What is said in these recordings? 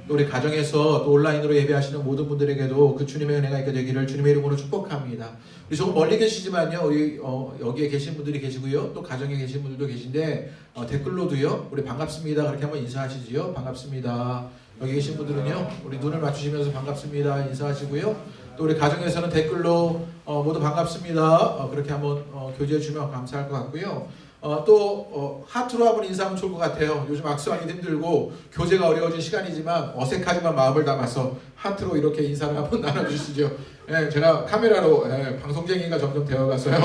또 우리 가정에서 또 온라인으로 예배하시는 모든 분들에게도 그 주님의 은혜가 있게 되기를 주님의 이름으로 축복합니다. 우리 조금 멀리 계시지만요, 우리 여기에 계신 분들이 계시고요, 또 가정에 계신 분들도 계신데 댓글로도요, 우리 반갑습니다 그렇게 한번 인사하시지요. 반갑습니다. 여기 계신 분들은요, 우리 눈을 맞추시면서 반갑습니다 인사하시고요. 또 우리 가정에서는 댓글로 모두 반갑습니다 그렇게 한번 교제해 주면 감사할 것 같고요. 또 하트로 한번 인사하면 좋을 것 같아요. 요즘 악수하기도 힘들고 교제가 어려워진 시간이지만 어색하지만 마음을 담아서 하트로 이렇게 인사를 한번 나눠주시죠. 예, 제가 카메라로 방송쟁이가 점점 되어가서요.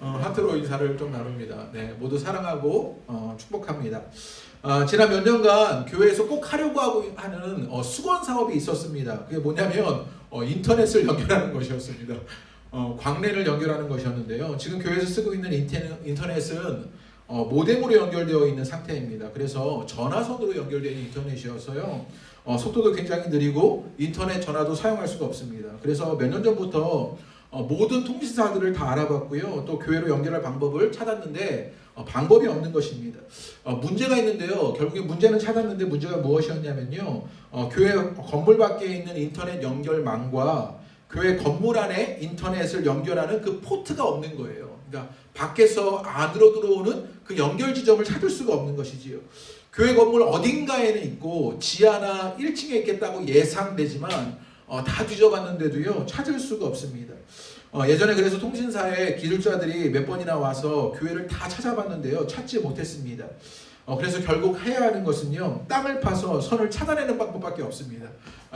하트로 인사를 좀 나눕니다. 네, 모두 사랑하고 축복합니다. 지난 몇 년간 교회에서 꼭 하려고 하고 하는 수건 사업이 있었습니다. 그게 뭐냐면 인터넷을 연결하는 것이었습니다. 광랜을 연결하는 것이었는데요. 지금 교회에서 쓰고 있는 인터넷은 모뎀으로 연결되어 있는 상태입니다. 그래서 전화선으로 연결되어 있는 인터넷이어서요. 속도도 굉장히 느리고 인터넷 전화도 사용할 수가 없습니다. 그래서 몇 년 전부터 모든 통신사들을 다 알아봤고요. 또 교회로 연결할 방법을 찾았는데 방법이 없는 것입니다. 문제가 있는데요. 결국에 문제는 찾았는데 문제가 무엇이었냐면요. 교회 건물 밖에 있는 인터넷 연결망과 교회 건물 안에 인터넷을 연결하는 그 포트가 없는 거예요. 그러니까 밖에서 안으로 들어오는 그 연결 지점을 찾을 수가 없는 것이지요. 교회 건물 어딘가에는 있고 지하나 1층에 있겠다고 예상되지만 다 뒤져봤는데도요 찾을 수가 없습니다. 예전에 그래서 통신사에 기술자들이 몇 번이나 와서 교회를 다 찾아봤는데요 찾지 못했습니다. 그래서 결국 해야 하는 것은요 땅을 파서 선을 차단하는 방법밖에 없습니다.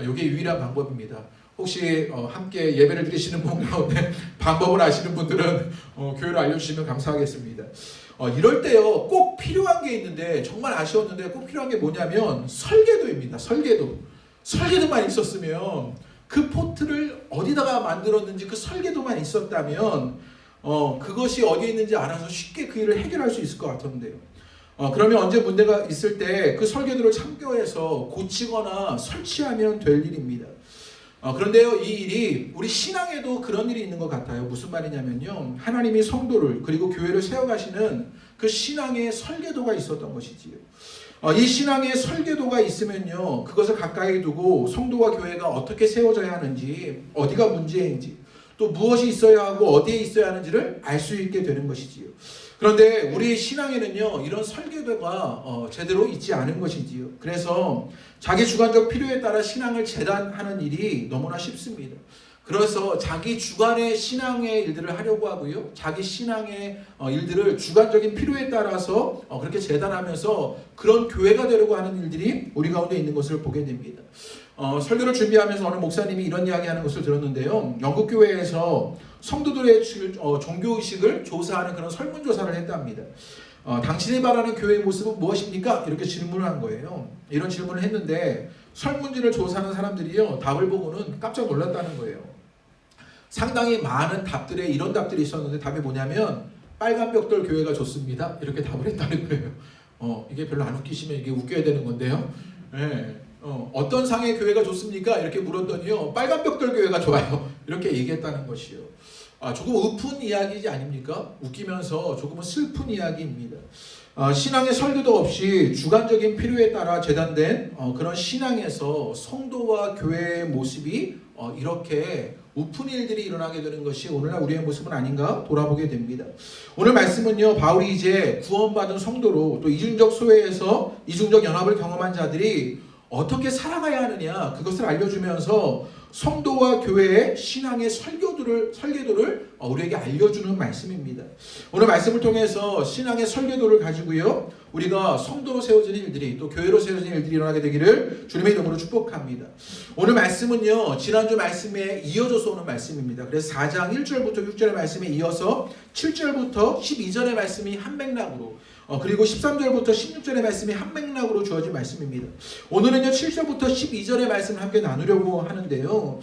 이게 유일한 방법입니다. 혹시 함께 예배를 드리시는 분 가운데 방법을 아시는 분들은 교회를 알려주시면 감사하겠습니다. 이럴 때요 꼭 필요한 게 있는데 정말 아쉬웠는데 꼭 필요한 게 뭐냐면 설계도입니다. 설계도만 있었으면 그 포트를 어디다가 만들었는지 그 설계도만 있었다면 그것이 어디에 있는지 알아서 쉽게 그 일을 해결할 수 있을 것 같은데요. 그러면 언제 문제가 있을 때 그 설계도를 참고해서 고치거나 설치하면 될 일입니다. 그런데요 이 일이 우리 신앙에도 그런 일이 있는 것 같아요. 무슨 말이냐면요 하나님이 성도를 그리고 교회를 세워가시는 그 신앙의 설계도가 있었던 것이지요. 이 신앙의 설계도가 있으면요 그것을 가까이 두고 성도와 교회가 어떻게 세워져야 하는지 어디가 문제인지 또 무엇이 있어야 하고 어디에 있어야 하는지를 알 수 있게 되는 것이지요. 그런데 우리 신앙에는요 이런 설계도가 제대로 있지 않은 것이지요. 그래서 자기 주관적 필요에 따라 신앙을 재단하는 일이 너무나 쉽습니다. 그래서 자기 주관의 신앙의 일들을 하려고 하고요. 자기 신앙의 일들을 주관적인 필요에 따라서 그렇게 재단하면서 그런 교회가 되려고 하는 일들이 우리 가운데 있는 것을 보게 됩니다. 설교를 준비하면서 어느 목사님이 이런 이야기하는 것을 들었는데요. 영국 교회에서 성도들의 종교의식을 조사하는 그런 설문조사를 했답니다. 당신이 바라는 교회의 모습은 무엇입니까? 이렇게 질문을 한 거예요. 이런 질문을 했는데 설문지를 조사하는 사람들이요 답을 보고는 깜짝 놀랐다는 거예요. 상당히 많은 답들에 이런 답들이 있었는데 답이 뭐냐면 빨간 벽돌 교회가 좋습니다. 이렇게 답을 했다는 거예요. 이게 별로 안 웃기시면 이게 웃겨야 되는 건데요. 네. 어떤 상의 교회가 좋습니까? 이렇게 물었더니요 빨간 벽돌 교회가 좋아요. 이렇게 얘기했다는 것이요. 조금 우픈 이야기지 아닙니까? 웃기면서 조금은 슬픈 이야기입니다. 신앙의 설계도 없이 주관적인 필요에 따라 재단된 그런 신앙에서 성도와 교회의 모습이 이렇게 우픈 일들이 일어나게 되는 것이 오늘날 우리의 모습은 아닌가 돌아보게 됩니다. 오늘 말씀은요 바울이 이제 구원받은 성도로 또 이중적 소외에서 이중적 연합을 경험한 자들이 어떻게 살아가야 하느냐 그것을 알려주면서 성도와 교회의 신앙의 설계도를 우리에게 알려주는 말씀입니다. 오늘 말씀을 통해서 신앙의 설계도를 가지고요 우리가 성도로 세워지는 일들이 또 교회로 세워지는 일들이 일어나게 되기를 주님의 이름으로 축복합니다. 오늘 말씀은요 지난주 말씀에 이어져서 오는 말씀입니다. 그래서 4장 1절부터 6절의 말씀에 이어서 7절부터 12절의 말씀이 한 맥락으로 그리고 13절부터 16절의 말씀이 한 맥락으로 주어진 말씀입니다. 오늘은요 7절부터 12절의 말씀을 함께 나누려고 하는데요.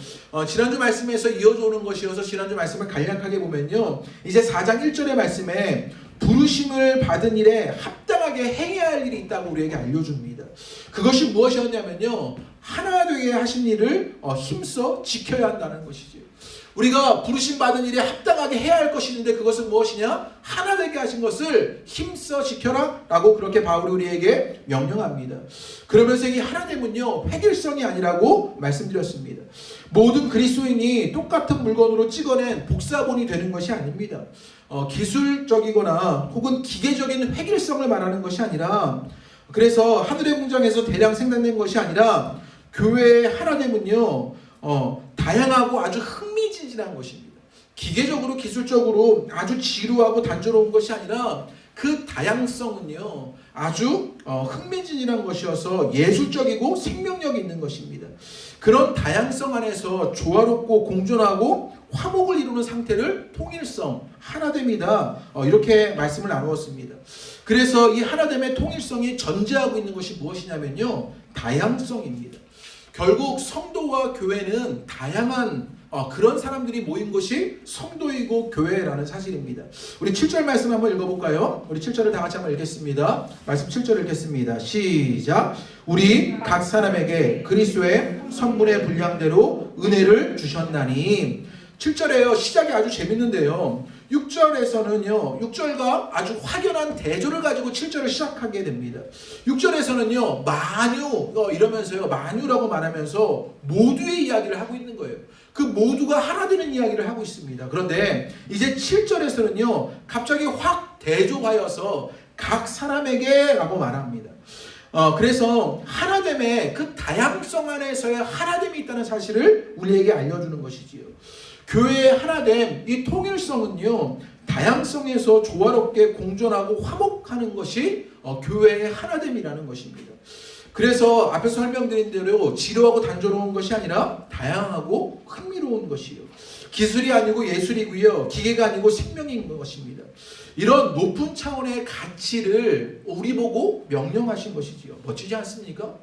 지난주 말씀에서 이어져 오는 것이어서 지난주 말씀을 간략하게 보면요. 이제 4장 1절의 말씀에 부르심을 받은 일에 합당하게 행해야 할 일이 있다고 우리에게 알려줍니다. 그것이 무엇이었냐면요. 하나 되게 하신 일을 힘써 지켜야 한다는 것이죠. 우리가 부르심 받은 일에 합당하게 해야 할 것이 있는데 그것은 무엇이냐? 하나 되게 하신 것을 힘써 지켜라 라고 그렇게 바울이 우리에게 명령합니다. 그러면서 이 하나됨은요, 획일성이 아니라고 말씀드렸습니다. 모든 그리스도인이 똑같은 물건으로 찍어낸 복사본이 되는 것이 아닙니다. 기술적이거나 혹은 기계적인 획일성을 말하는 것이 아니라, 그래서 하늘의 공장에서 대량 생산된 것이 아니라 교회의 하나됨은요, 다양하고 아주 흥미진진한 것입니다. 기계적으로 기술적으로 아주 지루하고 단조로운 것이 아니라 그 다양성은요, 아주 흥미진진한 것이어서 예술적이고 생명력이 있는 것입니다. 그런 다양성 안에서 조화롭고 공존하고 화목을 이루는 상태를 통일성, 하나됨이다, 이렇게 말씀을 나누었습니다. 그래서 이 하나됨의 통일성이 전제하고 있는 것이 무엇이냐면요, 다양성입니다. 결국 성도와 교회는 다양한 그런 사람들이 모인 것이 성도이고 교회라는 사실입니다. 우리 7절 말씀 한번 읽어볼까요? 우리 7절을 다 같이 한번 읽겠습니다. 말씀 7절 읽겠습니다. 시작. 우리 각 사람에게 그리스도의 성분의 분량대로 은혜를 주셨나니. 7절에요. 시작이 아주 재밌는데요. 6절에서는요. 6절과 아주 확연한 대조를 가지고 7절을 시작하게 됩니다. 6절에서는요. 만유 이러면서요. 만유라고 말하면서 모두의 이야기를 하고 있는 거예요. 그 모두가 하나 되는 이야기를 하고 있습니다. 그런데 이제 7절에서는요. 갑자기 확 대조하여서 각 사람에게 라고 말합니다. 그래서 하나됨의 그 다양성 안에서의 하나됨이 있다는 사실을 우리에게 알려주는 것이지요. 교회의 하나됨, 이 통일성은요, 다양성에서 조화롭게 공존하고 화목하는 것이 교회의 하나됨이라는 것입니다. 그래서 앞에서 설명드린 대로 지루하고 단조로운 것이 아니라 다양하고 흥미로운 것이요. 기술이 아니고 예술이고요. 기계가 아니고 생명인 것입니다. 이런 높은 차원의 가치를 우리 보고 명령하신 것이지요. 멋지지 않습니까?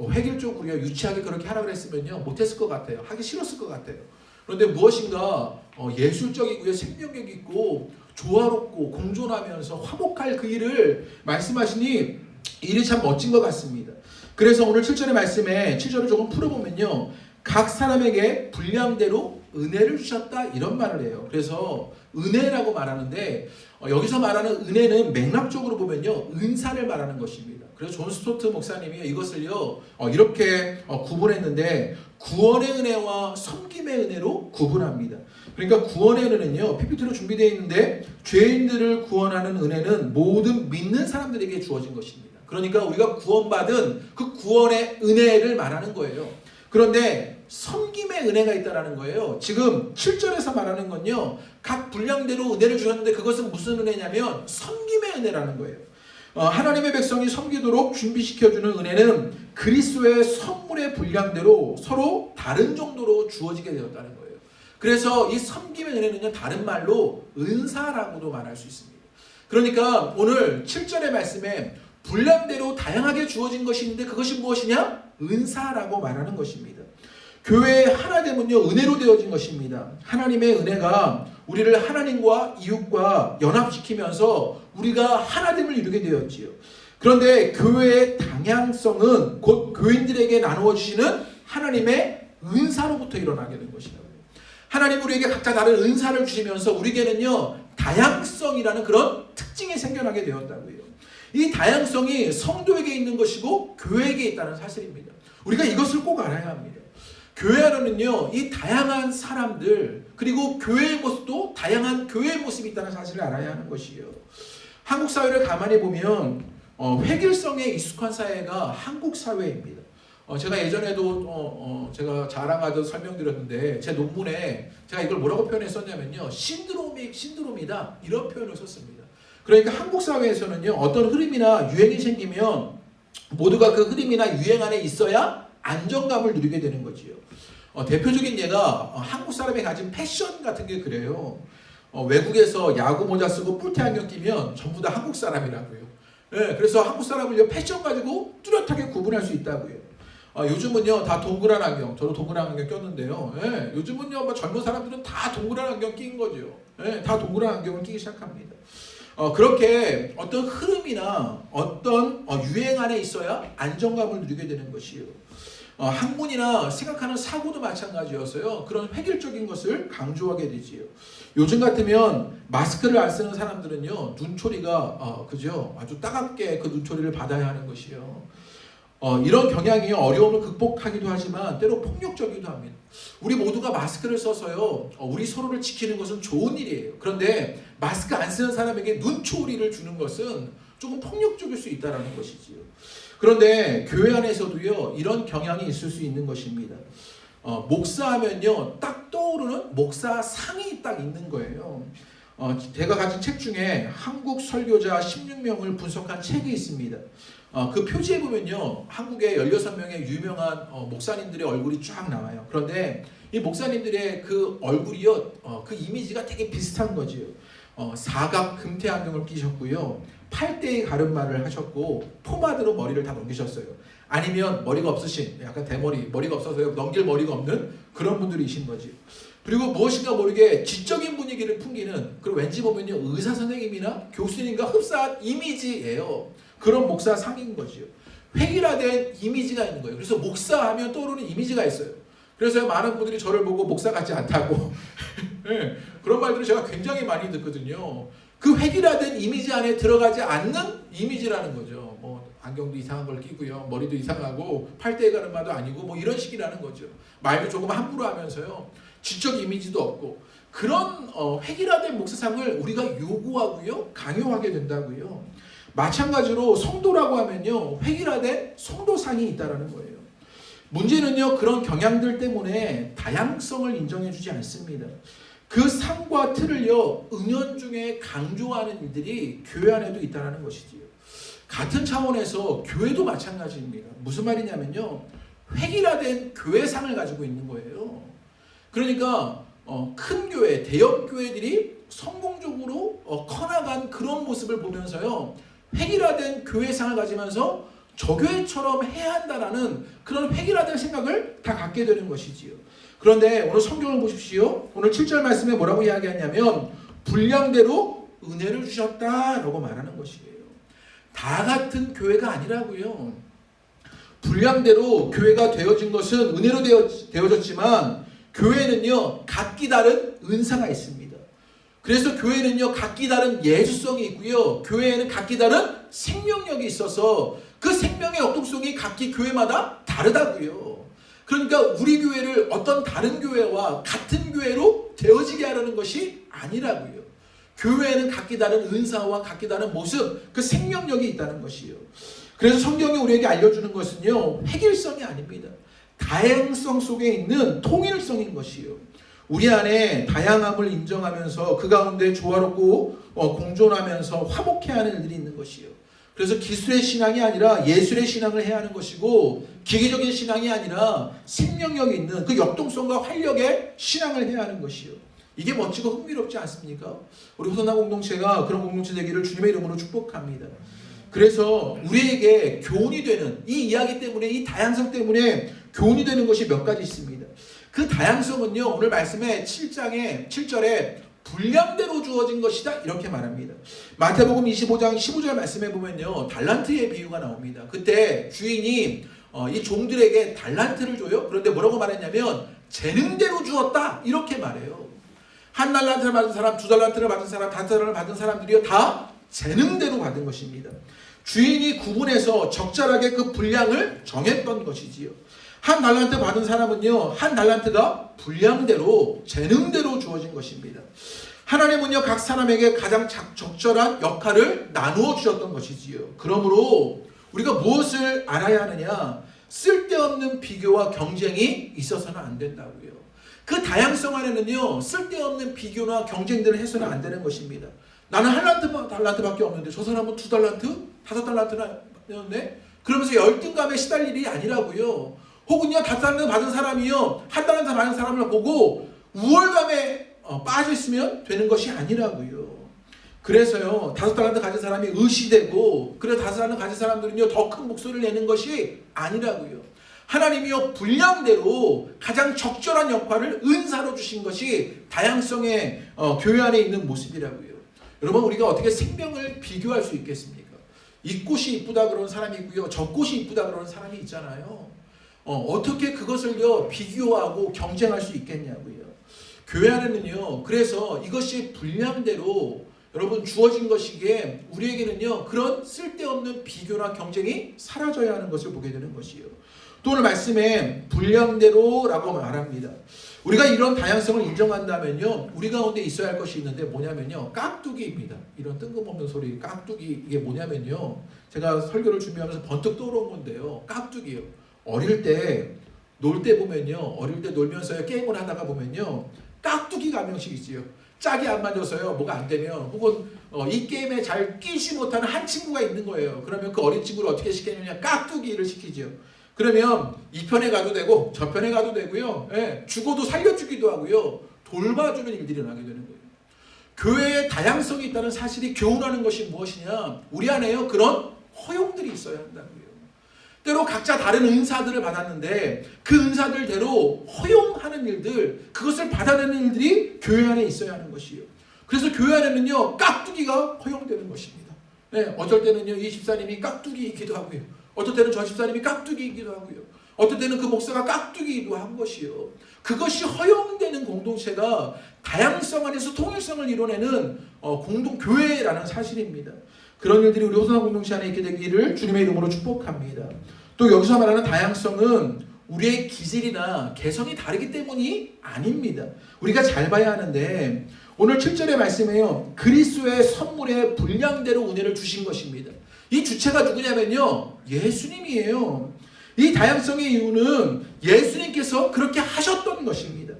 획일적으로요. 유치하게 그렇게 하라 그랬으면요. 못했을 것 같아요. 하기 싫었을 것 같아요. 그런데 무엇인가 예술적이고요. 생명력 있고 조화롭고 공존하면서 화목할 그 일을 말씀하시니 일이 참 멋진 것 같습니다. 그래서 오늘 7절의 말씀에 7절을 조금 풀어보면요. 각 사람에게 분량대로 은혜를 주셨다 이런 말을 해요. 그래서 은혜라고 말하는데 여기서 말하는 은혜는 맥락적으로 보면요. 은사를 말하는 것입니다. 그래서 존 스토트 목사님이 이것을요. 이렇게 구분했는데 구원의 은혜와 섬김의 은혜로 구분합니다. 그러니까 구원의 은혜는요. PPT로 준비되어 있는데 죄인들을 구원하는 은혜는 모든 믿는 사람들에게 주어진 것입니다. 그러니까 우리가 구원받은 그 구원의 은혜를 말하는 거예요. 그런데 섬김의 은혜가 있다라는 거예요. 지금 7절에서 말하는 건요. 각 분량대로 은혜를 주셨는데 그것은 무슨 은혜냐면 섬김의 은혜라는 거예요. 하나님의 백성이 섬기도록 준비시켜주는 은혜는 그리스도의 선물의 분량대로 서로 다른 정도로 주어지게 되었다는 거예요. 그래서 이 섬김의 은혜는요. 다른 말로 은사라고도 말할 수 있습니다. 그러니까 오늘 7절의 말씀에 분량대로 다양하게 주어진 것이 있는데 그것이 무엇이냐? 은사라고 말하는 것입니다. 교회의 하나됨은요. 은혜로 되어진 것입니다. 하나님의 은혜가 우리를 하나님과 이웃과 연합시키면서 우리가 하나됨을 이루게 되었지요. 그런데 교회의 다양성은 곧 교인들에게 나누어 주시는 하나님의 은사로부터 일어나게 된 것이라고요. 하나님 우리에게 각자 다른 은사를 주시면서 우리에게는요. 다양성이라는 그런 특징이 생겨나게 되었다고요. 이 다양성이 성도에게 있는 것이고 교회에게 있다는 사실입니다. 우리가 이것을 꼭 알아야 합니다. 교회 안에는요, 이 다양한 사람들, 그리고 교회의 모습도 다양한 교회의 모습이 있다는 사실을 알아야 하는 것이에요. 한국 사회를 가만히 보면 획일성에 익숙한 사회가 한국 사회입니다. 제가 예전에도 제가 자랑하듯 설명드렸는데 제 논문에 제가 이걸 뭐라고 표현했었냐면요, 신드롬이다 이런 표현을 썼습니다. 그러니까 한국 사회에서는요, 어떤 흐름이나 유행이 생기면 모두가 그 흐름이나 유행 안에 있어야 안정감을 누리게 되는 거지요. 대표적인 예가 한국 사람이 가진 패션 같은 게 그래요. 외국에서 야구 모자 쓰고 뿔테 안경 끼면 전부 다 한국 사람이라고요. 네, 그래서 한국 사람을 패션 가지고 뚜렷하게 구분할 수 있다고요. 요즘은요 다 동그란 안경, 저도 동그란 안경 꼈는데요. 네, 요즘은요 뭐 젊은 사람들은 다 동그란 안경 낀 거죠. 네, 다 동그란 안경을 끼기 시작합니다. 그렇게 어떤 흐름이나 어떤 유행 안에 있어야 안정감을 누리게 되는 것이요. 학문이나 생각하는 사고도 마찬가지였어요. 그런 획일적인 것을 강조하게 되지요. 요즘 같으면 마스크를 안 쓰는 사람들은요, 눈초리가 그죠? 아주 따갑게 그 눈초리를 받아야 하는 것이요. 이런 경향이 어려움을 극복하기도 하지만 때로 폭력적이기도 합니다. 우리 모두가 마스크를 써서요, 우리 서로를 지키는 것은 좋은 일이에요. 그런데 마스크 안 쓰는 사람에게 눈초리를 주는 것은 조금 폭력적일 수 있다는 것이지요. 그런데 교회 안에서도요, 이런 경향이 있을 수 있는 것입니다. 목사하면요, 딱 떠오르는 목사상이 딱 있는 거예요. 제가 가진 책 중에 한국 설교자 16명을 분석한 책이 있습니다. 그 표지에 보면요, 한국의 16명의 유명한 목사님들의 얼굴이 쫙 나와요. 그런데 이 목사님들의 그 얼굴이요, 그 이미지가 되게 비슷한 거지요. 사각 금태 안경을 끼셨고요, 팔대의 가르마를 하셨고, 포마드로 머리를 다 넘기셨어요. 아니면 머리가 없으신, 약간 대머리, 머리가 없어서 넘길 머리가 없는 그런 분들이신 거지. 그리고 무엇인가 모르게 지적인 분위기를 풍기는, 그리고 왠지 보면요, 의사 선생님이나 교수님과 흡사한 이미지예요. 그런 목사상인 거죠. 획일화된 이미지가 있는 거예요. 그래서 목사하면 떠오르는 이미지가 있어요. 그래서 많은 분들이 저를 보고 목사 같지 않다고 네, 그런 말들을 제가 굉장히 많이 듣거든요. 그 획일화된 이미지 안에 들어가지 않는 이미지라는 거죠. 뭐 안경도 이상한 걸 끼고요, 머리도 이상하고 팔대에 가르마도 아니고 뭐 이런 식이라는 거죠. 말도 조금 함부로 하면서요, 지적 이미지도 없고, 그런 획일화된 목사상을 우리가 요구하고요, 강요하게 된다고요. 마찬가지로 성도라고 하면요, 획일화된 성도상이 있다라는 거예요. 문제는요, 그런 경향들 때문에 다양성을 인정해주지 않습니다. 그 상과 틀을요, 은연중에 강조하는 이들이 교회 안에도 있다는 것이지요. 같은 차원에서 교회도 마찬가지입니다. 무슨 말이냐면요, 획일화된 교회상을 가지고 있는 거예요. 그러니까 큰 교회, 대형 교회들이 성공적으로 커나간 그런 모습을 보면서요, 획일화된 교회상을 가지면서 저 교회처럼 해야 한다라는 그런 획일화된 생각을 다 갖게 되는 것이지요. 그런데 오늘 성경을 보십시오. 오늘 7절 말씀에 뭐라고 이야기하냐면 분량대로 은혜를 주셨다라고 말하는 것이에요. 다 같은 교회가 아니라고요. 분량대로 교회가 되어진 것은 은혜로 되어졌지만 교회는요, 각기 다른 은사가 있습니다. 그래서 교회는요, 각기 다른 예수성이 있고요, 교회에는 각기 다른 생명력이 있어서 그 생명의 역동성이 각기 교회마다 다르다고요. 그러니까 우리 교회를 어떤 다른 교회와 같은 교회로 되어지게 하려는 것이 아니라고요. 교회에는 각기 다른 은사와 각기 다른 모습, 그 생명력이 있다는 것이요. 그래서 성경이 우리에게 알려주는 것은요, 획일성이 아닙니다. 다양성 속에 있는 통일성인 것이요. 우리 안에 다양함을 인정하면서 그 가운데 조화롭고 공존하면서 화목해하는 일들이 있는 것이요. 그래서 기술의 신앙이 아니라 예술의 신앙을 해야 하는 것이고, 기계적인 신앙이 아니라 생명력이 있는 그 역동성과 활력의 신앙을 해야 하는 것이요. 이게 멋지고 흥미롭지 않습니까? 우리 호선나 공동체가 그런 공동체 되기를 주님의 이름으로 축복합니다. 그래서 우리에게 교훈이 되는 이 이야기 때문에, 이 다양성 때문에 교훈이 되는 것이 몇 가지 있습니다. 그 다양성은요, 오늘 말씀의 7절에 분량대로 주어진 것이다 이렇게 말합니다. 마태복음 25장 15절 말씀에 보면요, 달란트의 비유가 나옵니다. 그때 주인이 이 종들에게 달란트를 줘요. 그런데 뭐라고 말했냐면 재능대로 주었다 이렇게 말해요. 한 달란트를 받은 사람, 두 달란트를 받은 사람, 5달란트를 받은 사람들이요, 다 재능대로 받은 것입니다. 주인이 구분해서 적절하게 그 분량을 정했던 것이지요. 한 달란트 받은 사람은요, 한 달란트가 분량대로, 재능대로 주어진 것입니다. 하나님은요, 각 사람에게 가장 적절한 역할을 나누어 주셨던 것이지요. 그러므로 우리가 무엇을 알아야 하느냐? 쓸데없는 비교와 경쟁이 있어서는 안 된다고요. 그 다양성 안에는요, 쓸데없는 비교나 경쟁들을 해서는 안 되는 것입니다. 나는 한 달란트밖에 없는데 저 사람은 2달란트, 5달란트나 였네? 그러면서 열등감에 시달릴 일이 아니라고요. 혹은요, 5달란트 받은 사람이요, 한 달란트 받은 사람을 보고 우월감에 빠져 있으면 되는 것이 아니라고요. 그래서요, 5달란트 가진 사람이 의시되고, 그래서 5달란트 가진 사람들은요, 더 큰 목소리를 내는 것이 아니라고요. 하나님이요, 분량대로 가장 적절한 역할을 은사로 주신 것이 다양성의 교회 안에 있는 모습이라고요. 여러분, 우리가 어떻게 생명을 비교할 수 있겠습니까? 이 꽃이 이쁘다 그러는 사람이 있고요, 저 꽃이 이쁘다 그러는 사람이 있잖아요. 어떻게 그것을요 비교하고 경쟁할 수 있겠냐고요. 교회 안에는요, 그래서 이것이 분량대로 여러분 주어진 것이기에 우리에게는요 그런 쓸데없는 비교나 경쟁이 사라져야 하는 것을 보게 되는 것이요. 또 오늘 말씀에 분량대로라고 말합니다. 우리가 이런 다양성을 인정한다면요, 우리 가운데 있어야 할 것이 있는데 뭐냐면요, 깍두기입니다. 이런 뜬금없는 소리, 깍두기. 이게 뭐냐면요, 제가 설교를 준비하면서 번뜩 떠오른 건데요, 깍두기요. 어릴 때 놀 때 보면요, 어릴 때 놀면서 게임을 하다가 보면요, 깍두기가 한 명씩 있어요. 짝이 안 맞아서요, 뭐가 안 되면, 혹은 이 게임에 잘 끼지 못하는 한 친구가 있는 거예요. 그러면 그 어린 친구를 어떻게 시키느냐, 깍두기를 시키죠. 그러면 이 편에 가도 되고 저 편에 가도 되고요. 예, 죽어도 살려주기도 하고요. 돌봐주는 일들이 일어나게 되는 거예요. 교회에 다양성이 있다는 사실이 교훈하는 것이 무엇이냐? 우리 안에요 그런 허용들이 있어야 한다고요. 때로 각자 다른 은사들을 받았는데 그 은사들대로 허용하는 일들, 그것을 받아내는 일들이 교회 안에 있어야 하는 것이에요. 그래서 교회 안에는요 깍두기가 허용되는 것입니다. 예, 어쩔 때는요 이 집사님이 깍두기이기도 하고요. 어떨 때는 저 집사님이 깍두기이기도 하고요. 어떨 때는 그 목사가 깍두기이기도 한 것이요. 그것이 허용되는 공동체가 다양성 안에서 통일성을 이뤄내는 공동교회라는 사실입니다. 그런 일들이 우리 호소나 공동체 안에 있게 되기를 주님의 이름으로 축복합니다. 또 여기서 말하는 다양성은 우리의 기질이나 개성이 다르기 때문이 아닙니다. 우리가 잘 봐야 하는데 오늘 7절의 말씀에요, 그리스도의 선물의 분량대로 은혜를 주신 것입니다. 이 주체가 누구냐면요, 예수님이에요. 이 다양성의 이유는 예수님께서 그렇게 하셨던 것입니다.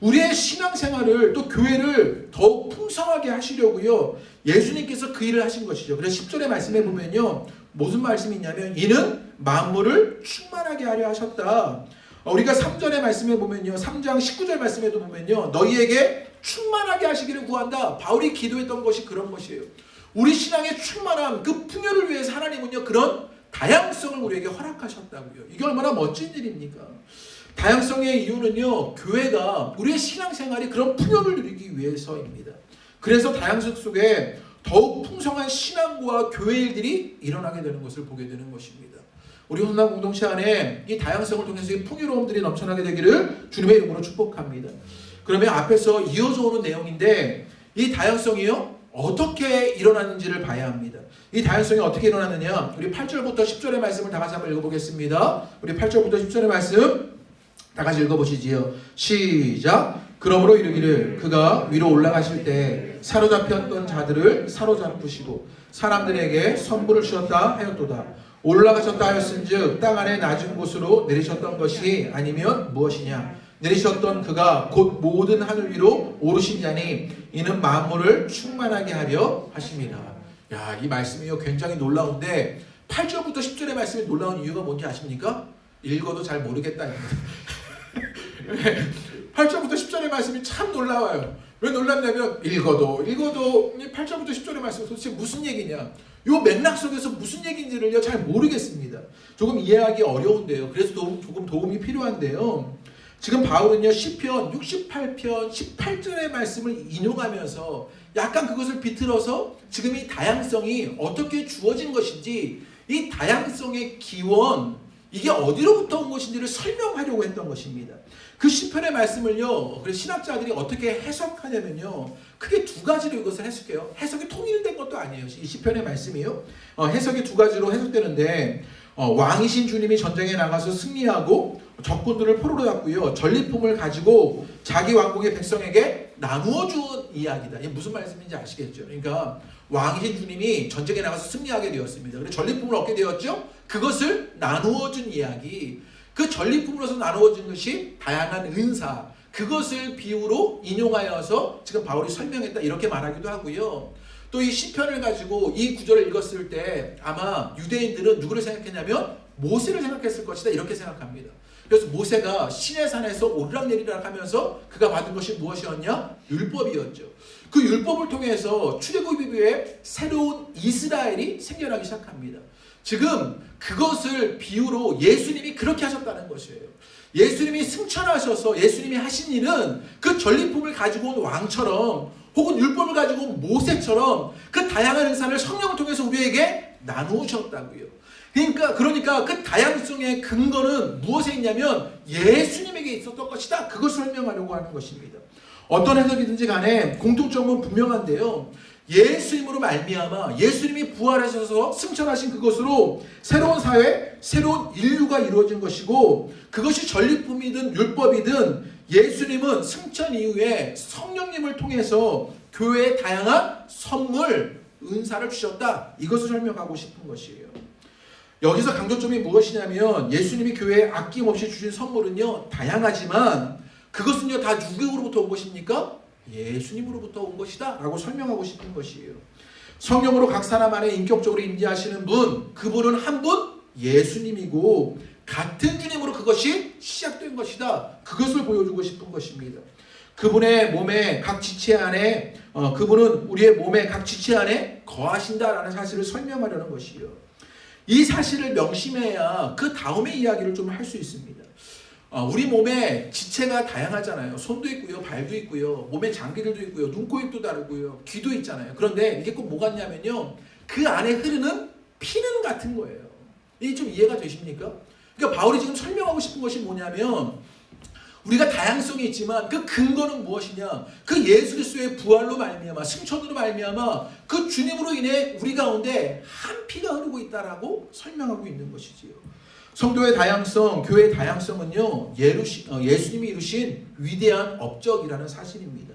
우리의 신앙생활을 또 교회를 더욱 풍성하게 하시려고요, 예수님께서 그 일을 하신 것이죠. 그래서 10절의 말씀에 보면요, 무슨 말씀이 있냐면 이는 만물을 충만하게 하려 하셨다. 우리가 3절의 말씀에 보면요, 3장 19절 말씀에도 보면요, 너희에게 충만하게 하시기를 구한다. 바울이 기도했던 것이 그런 것이에요. 우리 신앙의 충만함, 그 풍요를 위해서 하나님은요 그런 다양성을 우리에게 허락하셨다고요. 이게 얼마나 멋진 일입니까? 다양성의 이유는요, 교회가 우리의 신앙생활이 그런 풍요를 누리기 위해서입니다. 그래서 다양성 속에 더욱 풍성한 신앙과 교회 일들이 일어나게 되는 것을 보게 되는 것입니다. 우리 혼남 공동체 안에 이 다양성을 통해서 이 풍요로움들이 넘쳐나게 되기를 주님의 이름으로 축복합니다. 그러면 앞에서 이어져 오는 내용인데 이 다양성이요 어떻게 일어나는지를 봐야 합니다. 이 다양성이 어떻게 일어나느냐, 우리 8절부터 10절의 말씀을 다 같이 한번 읽어보겠습니다. 우리 8절부터 10절의 말씀 다 같이 읽어보시지요. 시작. 그러므로 이르기를 그가 위로 올라가실 때 사로잡혔던 자들을 사로잡으시고 사람들에게 선물을 주셨다 하였도다. 올라가셨다 하였은즉 땅 안에 낮은 곳으로 내리셨던 것이 아니면 무엇이냐. 내리셨던 그가 곧 모든 하늘 위로 오르신 자니 이는 만물을 충만하게 하려 하심이라. 야, 이 말씀이요 굉장히 놀라운데 8절부터 10절의 말씀이 놀라운 이유가 뭔지 아십니까? 읽어도 잘 모르겠다. 8절부터 10절의 말씀이 참 놀라워요. 왜 놀랍냐면 읽어도 8절부터 10절의 말씀이 도대체 무슨 얘기냐, 요 맥락 속에서 무슨 얘기인지를 잘 모르겠습니다. 조금 이해하기 어려운데요. 그래서 조금 도움이 필요한데요. 지금 바울은요 시편 68편 18절의 말씀을 인용하면서 약간 그것을 비틀어서 지금 이 다양성이 어떻게 주어진 것인지, 이 다양성의 기원, 이게 어디로부터 온 것인지를 설명하려고 했던 것입니다. 그 시편의 말씀을요, 그래서 신학자들이 어떻게 해석하냐면요, 크게 두 가지로 이것을 해석해요. 해석이 통일된 것도 아니에요. 이 시편의 말씀이요. 해석이 두 가지로 해석되는데, 왕이신 주님이 전쟁에 나가서 승리하고 적군들을 포로로 잡고요, 전리품을 가지고 자기 왕국의 백성에게 나누어 준 이야기다. 이게 무슨 말씀인지 아시겠죠? 그러니까 왕이신 주님이 전쟁에 나가서 승리하게 되었습니다. 그래서 전리품을 얻게 되었죠. 그것을 나누어 준 이야기. 그 전리품으로서 나누어 준 것이 다양한 은사, 그것을 비유로 인용하여서 지금 바울이 설명했다, 이렇게 말하기도 하고요. 또 이 시편을 가지고 이 구절을 읽었을 때 아마 유대인들은 누구를 생각했냐면 모세를 생각했을 것이다, 이렇게 생각합니다. 그래서 모세가 시내산에서 오르락내리락 하면서 그가 받은 것이 무엇이었냐? 율법이었죠. 그 율법을 통해서 출애굽 이후에 새로운 이스라엘이 생겨나기 시작합니다. 지금 그것을 비유로 예수님이 그렇게 하셨다는 것이에요. 예수님이 승천하셔서 예수님이 하신 일은 그 전리품을 가지고 온 왕처럼, 혹은 율법을 가지고 온 모세처럼 그 다양한 은사를 성령을 통해서 우리에게 나누셨다고요. 그러니까 그 다양성의 근거는 무엇에 있냐면 예수님에게 있었던 것이다. 그것을 설명하려고 하는 것입니다. 어떤 해석이든지 간에 공통점은 분명한데요. 예수님으로 말미암아 예수님이 부활하셔서 승천하신 그것으로 새로운 사회, 새로운 인류가 이루어진 것이고, 그것이 전리품이든 율법이든 예수님은 승천 이후에 성령님을 통해서 교회에 다양한 선물, 은사를 주셨다. 이것을 설명하고 싶은 것이에요. 여기서 강조점이 무엇이냐면 예수님이 교회에 아낌없이 주신 선물은요 다양하지만 그것은요 다 누구로부터 온 것입니까? 예수님으로부터 온 것이다 라고 설명하고 싶은 것이에요. 성령으로 각 사람 안에 인격적으로 임재하시는 분, 그분은 한 분 예수님이고 같은 주님으로 그것이 시작된 것이다. 그것을 보여주고 싶은 것입니다. 그분의 몸의 각 지체 안에 그분은 우리의 몸의 각 지체 안에 거하신다라는 사실을 설명하려는 것이에요. 이 사실을 명심해야 그 다음의 이야기를 좀 할 수 있습니다. 우리 몸에 지체가 다양하잖아요. 손도 있고요, 발도 있고요, 몸에 장기들도 있고요, 눈, 코, 입도 다르고요, 귀도 있잖아요. 그런데 이게 꼭 뭐 같냐면요, 그 안에 흐르는 피는 같은 거예요. 이게 좀 이해가 되십니까? 그러니까 바울이 지금 설명하고 싶은 것이 뭐냐면 우리가 다양성이 있지만 그 근거는 무엇이냐? 그 예수 그리스도의 부활로 말미암아, 승천으로 말미암아 그 주님으로 인해 우리 가운데 한 피가 흐르고 있다라고 설명하고 있는 것이지요. 성도의 다양성, 교회의 다양성은요 예수님이 이루신 위대한 업적이라는 사실입니다.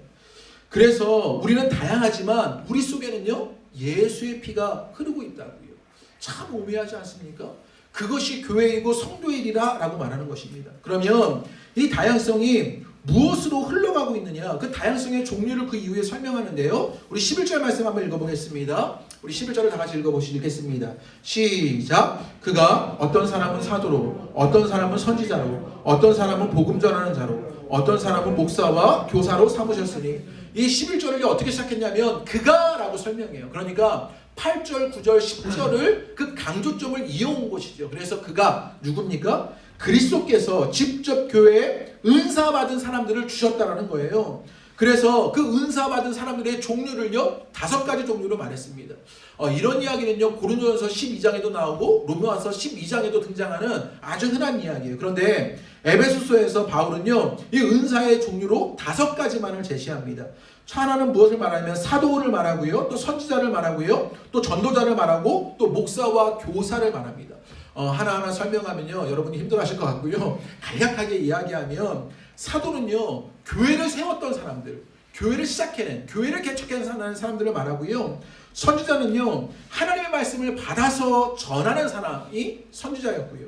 그래서 우리는 다양하지만 우리 속에는요 예수의 피가 흐르고 있다고요. 참 오묘하지 않습니까? 그것이 교회이고 성도의 일이라 라고 말하는 것입니다. 그러면 이 다양성이 무엇으로 흘러가고 있느냐, 그 다양성의 종류를 그 이후에 설명하는데요. 우리 11절 말씀 한번 읽어보겠습니다. 우리 11절을 다 같이 읽어보시겠습니다. 시작. 그가 어떤 사람은 사도로, 어떤 사람은 선지자로, 어떤 사람은 복음 전하는 자로, 어떤 사람은 목사와 교사로 삼으셨으니, 이 11절을 어떻게 시작했냐면 그가 라고 설명해요. 그러니까 8절, 9절, 10절을 그 강조점을 이어온 것이죠. 그래서 그가 누굽니까? 그리스도께서 직접 교회에 은사받은 사람들을 주셨다라는 거예요. 그래서 그 은사받은 사람들의 종류를요 5가지 종류로 말했습니다. 이런 이야기는요 고린도전서 12장에도 나오고 로마서 12장에도 등장하는 아주 흔한 이야기예요. 그런데 에베소서에서 바울은요 이 은사의 종류로 5가지만을 제시합니다. 하나는 무엇을 말하냐면 사도를 말하고요, 또 선지자를 말하고요, 또 전도자를 말하고, 또 목사와 교사를 말합니다. 하나하나 설명하면요 여러분이 힘들어하실 것 같고요. 간략하게 이야기하면 사도는요 교회를 세웠던 사람들, 교회를 시작해낸, 교회를 개척해낸 사람들을 말하고요. 선지자는요 하나님의 말씀을 받아서 전하는 사람이 선지자였고요.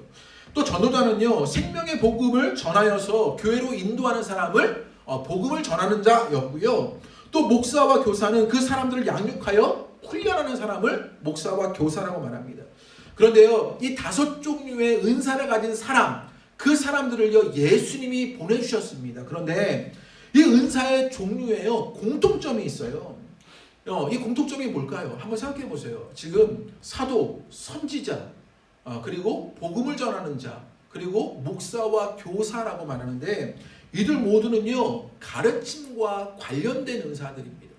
또 전도자는요 생명의 복음을 전하여서 교회로 인도하는 사람을 복음을 전하는 자였고요. 또 목사와 교사는 그 사람들을 양육하여 훈련하는 사람을 목사와 교사라고 말합니다. 그런데요 이 5종류의 은사를 가진 사람, 그 사람들을요 예수님이 보내주셨습니다. 그런데 이 은사의 종류에요 공통점이 있어요. 이 공통점이 뭘까요? 한번 생각해 보세요. 지금 사도, 선지자, 그리고 복음을 전하는 자, 그리고 목사와 교사라고 말하는데 이들 모두는요 가르침과 관련된 은사들입니다.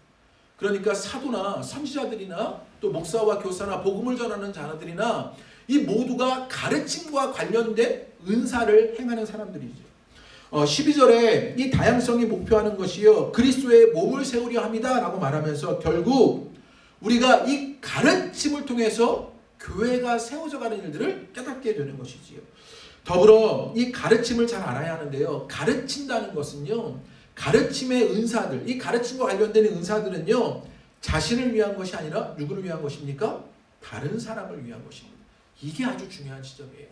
그러니까 사도나 선지자들이나 또 목사와 교사나 복음을 전하는 자들이나 이 모두가 가르침과 관련된 은사를 행하는 사람들이죠. 12절에 이 다양성이 목표하는 것이요 그리스도의 몸을 세우려 합니다 라고 말하면서 결국 우리가 이 가르침을 통해서 교회가 세워져 가는 일들을 깨닫게 되는 것이지요. 더불어 이 가르침을 잘 알아야 하는데요, 가르친다는 것은요 가르침의 은사들, 이 가르침과 관련된 은사들은요 자신을 위한 것이 아니라 누구를 위한 것입니까? 다른 사람을 위한 것입니다. 이게 아주 중요한 지점이에요.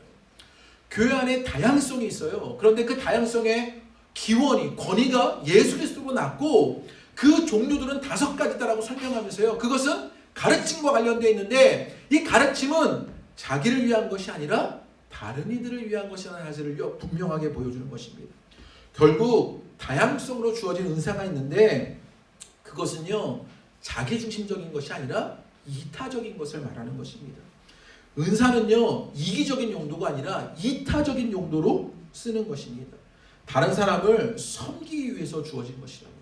교회 안에 다양성이 있어요. 그런데 그 다양성의 기원이, 권위가 예수 그리스도로 났고 그 종류들은 5가지다라고 설명하면서요 그것은 가르침과 관련되어 있는데 이 가르침은 자기를 위한 것이 아니라 다른 이들을 위한 것이라는 사실을요 분명하게 보여주는 것입니다. 결국 다양성으로 주어진 은사가 있는데 그것은요 자기중심적인 것이 아니라 이타적인 것을 말하는 것입니다. 은사는요 이기적인 용도가 아니라 이타적인 용도로 쓰는 것입니다. 다른 사람을 섬기기 위해서 주어진 것이라고.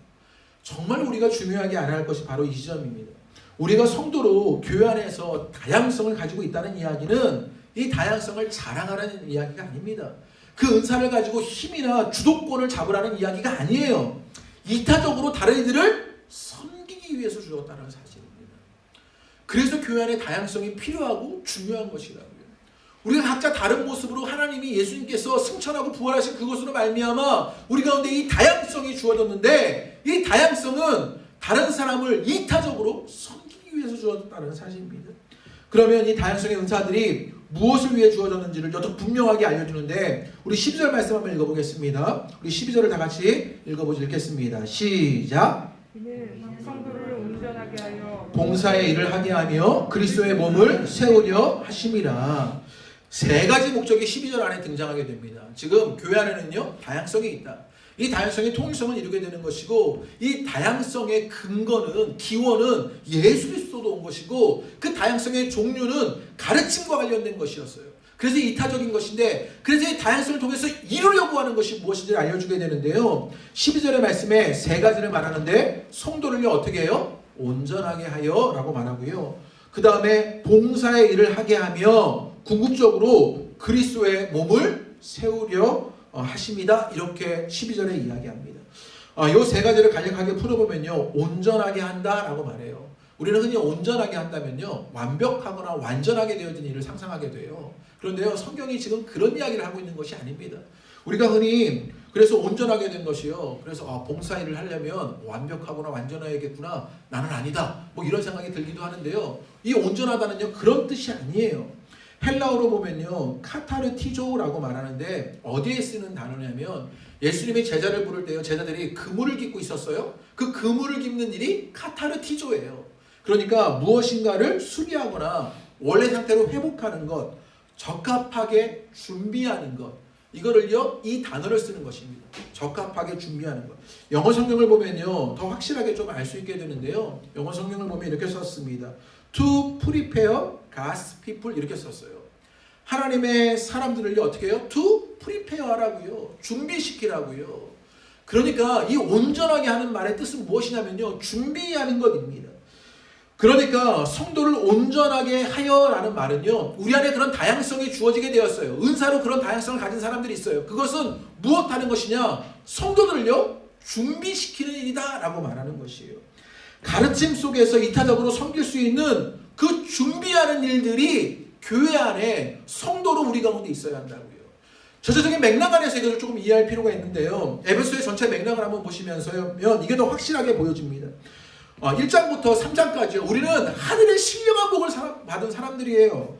정말 우리가 중요하게 알아야 할 것이 바로 이 지점입니다. 우리가 성도로 교회 안에서 다양성을 가지고 있다는 이야기는 이 다양성을 자랑하라는 이야기가 아닙니다. 그 은사를 가지고 힘이나 주도권을 잡으라는 이야기가 아니에요. 이타적으로 다른 이들을 섬기기 위해서 주었다는 사실입니다. 그래서 교회 안에 다양성이 필요하고 중요한 것이라고요. 우리가 각자 다른 모습으로 하나님이 예수님께서 승천하고 부활하신 그것으로 말미암아 우리 가운데 이 다양성이 주어졌는데, 이 다양성은 다른 사람을 이타적으로 섬기기 위해서 주어졌다는 사실입니다. 그러면 이 다양성의 은사들이 무엇을 위해 주어졌는지를 더 분명하게 알려주는데, 우리 12절 말씀 한번 읽어보겠습니다. 우리 12절을 다 같이 읽겠습니다. 시작. 이는 성도를 온전하게 하여 봉사의 일을 하게 하며 그리스도의 몸을 세우려 하심이라. 세 가지 목적이 12절 안에 등장하게 됩니다. 지금 교회 안에는요, 다양성이 있다. 이 다양성의 통일성을 이루게 되는 것이고, 이 다양성의 근거는, 기원은 예수 그리스도로 온 것이고, 그 다양성의 종류는 가르침과 관련된 것이었어요. 그래서 이타적인 것인데, 그래서 이 다양성을 통해서 이루려고 하는 것이 무엇인지 알려주게 되는데요. 12절의 말씀에 세 가지를 말하는데, 성도를요 어떻게 해요? 온전하게 하여 라고 말하고요. 그 다음에 봉사의 일을 하게 하며 궁극적으로 그리스도의 몸을 세우려 하십니다. 이렇게 12절에 이야기합니다. 이 세 가지를 간략하게 풀어보면요, 온전하게 한다라고 말해요. 우리는 흔히 온전하게 한다면요, 완벽하거나 완전하게 되어진 일을 상상하게 돼요. 그런데요, 성경이 지금 그런 이야기를 하고 있는 것이 아닙니다. 우리가 흔히 그래서 온전하게 된 것이요, 그래서 봉사일을 하려면 완벽하거나 완전해야겠구나, 나는 아니다, 뭐 이런 생각이 들기도 하는데요, 이 온전하다는요 그런 뜻이 아니에요. 헬라어로 보면요, 카타르티조라고 말하는데 어디에 쓰는 단어냐면, 예수님이 제자를 부를 때요, 제자들이 그물을 깃고 있었어요. 그 그물을 깃는 일이 카타르티조예요. 그러니까 무엇인가를 수리하거나 원래 상태로 회복하는 것, 적합하게 준비하는 것, 이거를요 이 단어를 쓰는 것입니다. 적합하게 준비하는 것. 영어 성경을 보면요 더 확실하게 좀 알 수 있게 되는데요, 영어 성경을 보면 이렇게 썼습니다. To prepare God's people, 이렇게 썼어요. 하나님의 사람들을요 어떻게 해요? To prepare라고요, 준비시키라고요. 그러니까 이 온전하게 하는 말의 뜻은 무엇이냐면요, 준비하는 것입니다. 그러니까 성도를 온전하게 하여라는 말은요, 우리 안에 그런 다양성이 주어지게 되었어요. 은사로 그런 다양성을 가진 사람들이 있어요. 그것은 무엇 하는 것이냐? 성도들을요 준비시키는 일이다 라고 말하는 것이에요. 가르침 속에서 이타적으로 섬길 수 있는 그 준비하는 일들이 교회 안에 성도로 우리 가운데 있어야 한다고요. 저자적인 맥락 안에서 이것을 조금 이해할 필요가 있는데요, 에베소의 전체 맥락을 한번 보시면서요 이게 더 확실하게 보여집니다. 1장부터 3장까지요. 우리는 하늘의 신령한 복을 받은 사람들이에요.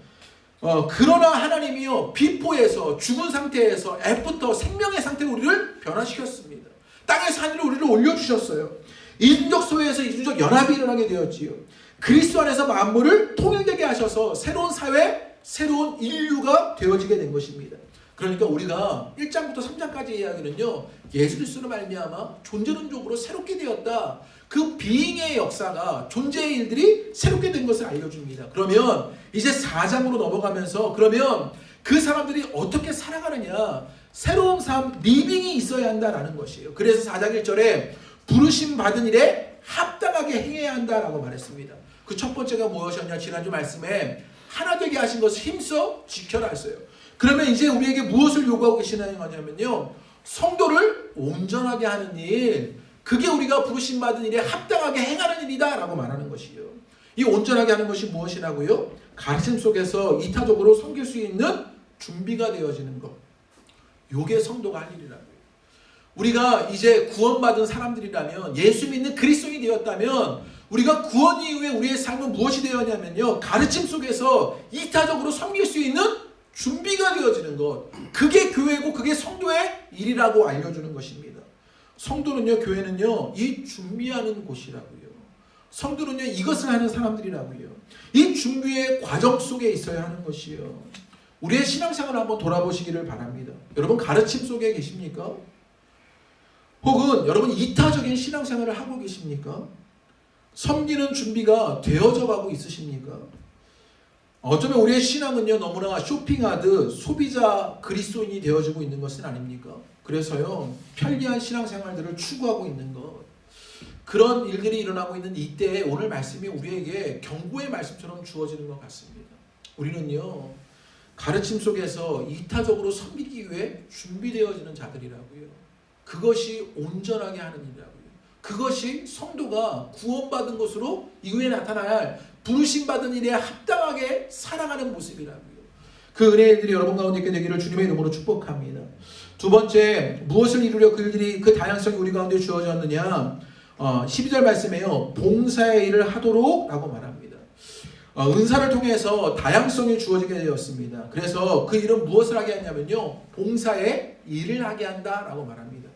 그러나 하나님이요, 비포에서 죽은 상태에서 애프터 생명의 상태로 우리를 변화시켰습니다. 땅에서 하늘로 우리를 올려주셨어요. 인적 소외에서 이중적 연합이 일어나게 되었지요. 그리스도 안에서 만물을 통일되게 하셔서 새로운 사회, 새로운 인류가 되어지게 된 것입니다. 그러니까 우리가 1장부터 3장까지 이야기는요, 예수 그리스도로 말미암아 존재론적으로 새롭게 되었다. 그 비잉의 역사가, 존재의 일들이 새롭게 된 것을 알려줍니다. 그러면 이제 4장으로 넘어가면서 그러면 그 사람들이 어떻게 살아가느냐, 새로운 삶, 리빙이 있어야 한다라는 것이에요. 그래서 4장 1절에 부르심 받은 일에 합당하게 행해야 한다라고 말했습니다. 그 첫 번째가 무엇이었냐, 지난주 말씀에 하나 되게 하신 것을 힘써 지켜라 했어요. 그러면 이제 우리에게 무엇을 요구하고 계시는 거냐면요, 성도를 온전하게 하는 일, 그게 우리가 부르심 받은 일에 합당하게 행하는 일이다 라고 말하는 것이요. 이 온전하게 하는 것이 무엇이라고요? 가르침 속에서 이타적으로 섬길 수 있는 준비가 되어지는 것, 요게 성도가 할 일이라고요. 우리가 이제 구원받은 사람들이라면, 예수 믿는 그리스도인이 되었다면, 우리가 구원 이후에 우리의 삶은 무엇이 되었냐면요, 가르침 속에서 이타적으로 섬길 수 있는 준비가 되어지는 것, 그게 교회고 그게 성도의 일이라고 알려주는 것입니다. 성도는요, 교회는요, 이 준비하는 곳이라고요. 성도는요, 이것을 하는 사람들이라고요. 이 준비의 과정 속에 있어야 하는 것이요. 우리의 신앙생활을 한번 돌아보시기를 바랍니다. 여러분 가르침 속에 계십니까? 혹은 여러분 이타적인 신앙생활을 하고 계십니까? 섬기는 준비가 되어져 가고 있으십니까? 어쩌면 우리의 신앙은요, 너무나 쇼핑하듯 소비자 그리스도인이 되어지고 있는 것은 아닙니까? 그래서요, 편리한 신앙생활들을 추구하고 있는 것, 그런 일들이 일어나고 있는 이때에 오늘 말씀이 우리에게 경고의 말씀처럼 주어지는 것 같습니다. 우리는요, 가르침 속에서 이타적으로 섬기기 위해 준비되어지는 자들이라고요. 그것이 온전하게 하는 일이라고요. 그것이 성도가 구원받은 것으로 이후에 나타나야 할 부르심받은 일에 합당하게 살아가는 모습이라고요. 그 은혜의 일들이 여러분 가운데 있게 되기를 주님의 이름으로 축복합니다. 두 번째, 무엇을 이루려 그 일들이, 그 다양성이 우리 가운데 주어졌느냐? 12절 말씀에요. 봉사의 일을 하도록 라고 말합니다. 은사를 통해서 다양성이 주어지게 되었습니다. 그래서 그 일은 무엇을 하게 하냐면요, 봉사의 일을 하게 한다라고 말합니다.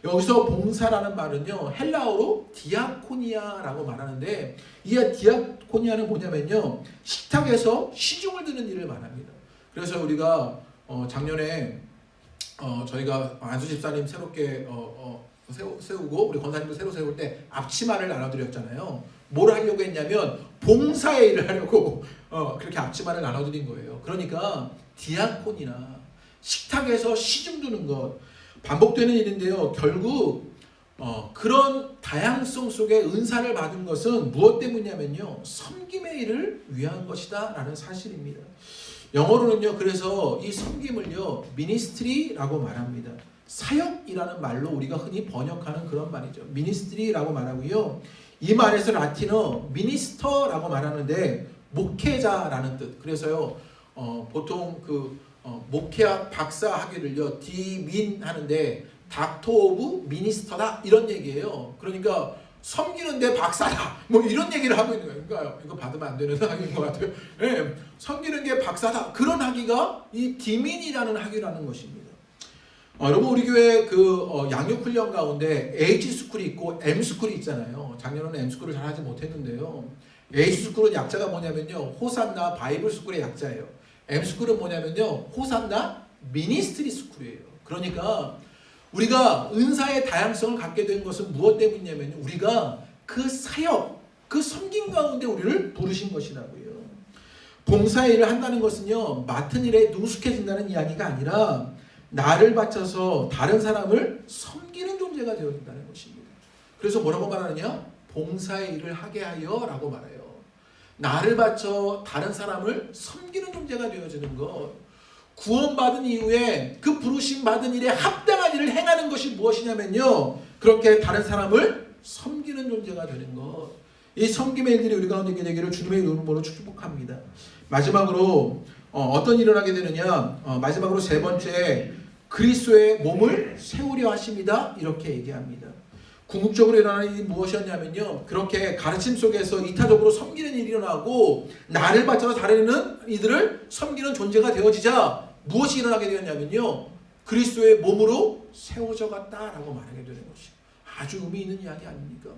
여기서 봉사라는 말은요, 헬라어로 디아코니아라고 말하는데, 이 디아코니아는 뭐냐면요, 식탁에서 시중을 드는 일을 말합니다. 그래서 우리가 작년에 저희가 안수 집사님 새롭게 세우고 우리 권사님도 새로 세울 때 앞치마를 나눠드렸잖아요. 뭘 하려고 했냐면 봉사의 일을 하려고 그렇게 앞치마를 나눠드린 거예요. 그러니까 디아콘이나 식탁에서 시중 두는 것, 반복되는 일인데요. 결국 그런 다양성 속에 은사를 받은 것은 무엇 때문이냐면요, 섬김의 일을 위한 것이다 라는 사실입니다. 영어로는요, 그래서 이 섬김을요, 미니스트리라고 말합니다. 사역이라는 말로 우리가 흔히 번역하는 그런 말이죠. 미니스트리라고 말하고요. 이 말에서 라틴어 미니스터라고 말하는데 목회자라는 뜻. 그래서요, 보통 목회학 박사 학위를요, 디민 하는데 닥터 오브 미니스터다 이런 얘기예요. 그러니까 섬기는데 박사다 뭐 이런 얘기를 하고 있는 거예요. 그러니까 이거 받으면 안 되는 학위인 것 같아요. 네, 섬기는 게 박사다, 그런 학위가 이 디민이라는 학위라는 것입니다. 여러분, 우리 교회 양육훈련 가운데 H스쿨이 있고 M스쿨이 있잖아요. 작년에는 M스쿨을 잘 하지 못했는데요. H스쿨은 약자가 뭐냐면요, 호산나 바이블스쿨의 약자예요. M스쿨은 뭐냐면요, 호산나 미니스트리 스쿨이에요. 그러니까 우리가 은사의 다양성을 갖게 된 것은 무엇 때문이냐면 우리가 그 사역, 그 섬김 가운데 우리를 부르신 것이라고요. 봉사의 일을 한다는 것은요, 맡은 일에 능숙해진다는 이야기가 아니라 나를 바쳐서 다른 사람을 섬기는 존재가 되어진다는 것입니다. 그래서 뭐라고 말하느냐? 봉사의 일을 하게 하여 라고 말해요. 나를 바쳐 다른 사람을 섬기는 존재가 되어지는 것. 구원받은 이후에 그 부르심 받은 일에 합당한 일을 행하는 것이 무엇이냐면요, 그렇게 다른 사람을 섬기는 존재가 되는 것. 이 섬김의 일들이 우리 가운데 있게 되기를 주님의 이름으로 축복합니다. 마지막으로 어떤 일을 하게 되느냐? 마지막으로 세 번째, 그리스도의 몸을 세우려 하십니다. 이렇게 얘기합니다. 궁극적으로 일어나는 일이 무엇이었냐면요, 그렇게 가르침 속에서 이타적으로 섬기는 일이 일어나고 나를 바쳐서 다른 이들을 섬기는 존재가 되어지자 무엇이 일어나게 되었냐면요, 그리스도의 몸으로 세워져 갔다라고 말하게 되는 것이 아주 의미 있는 이야기 아닙니까?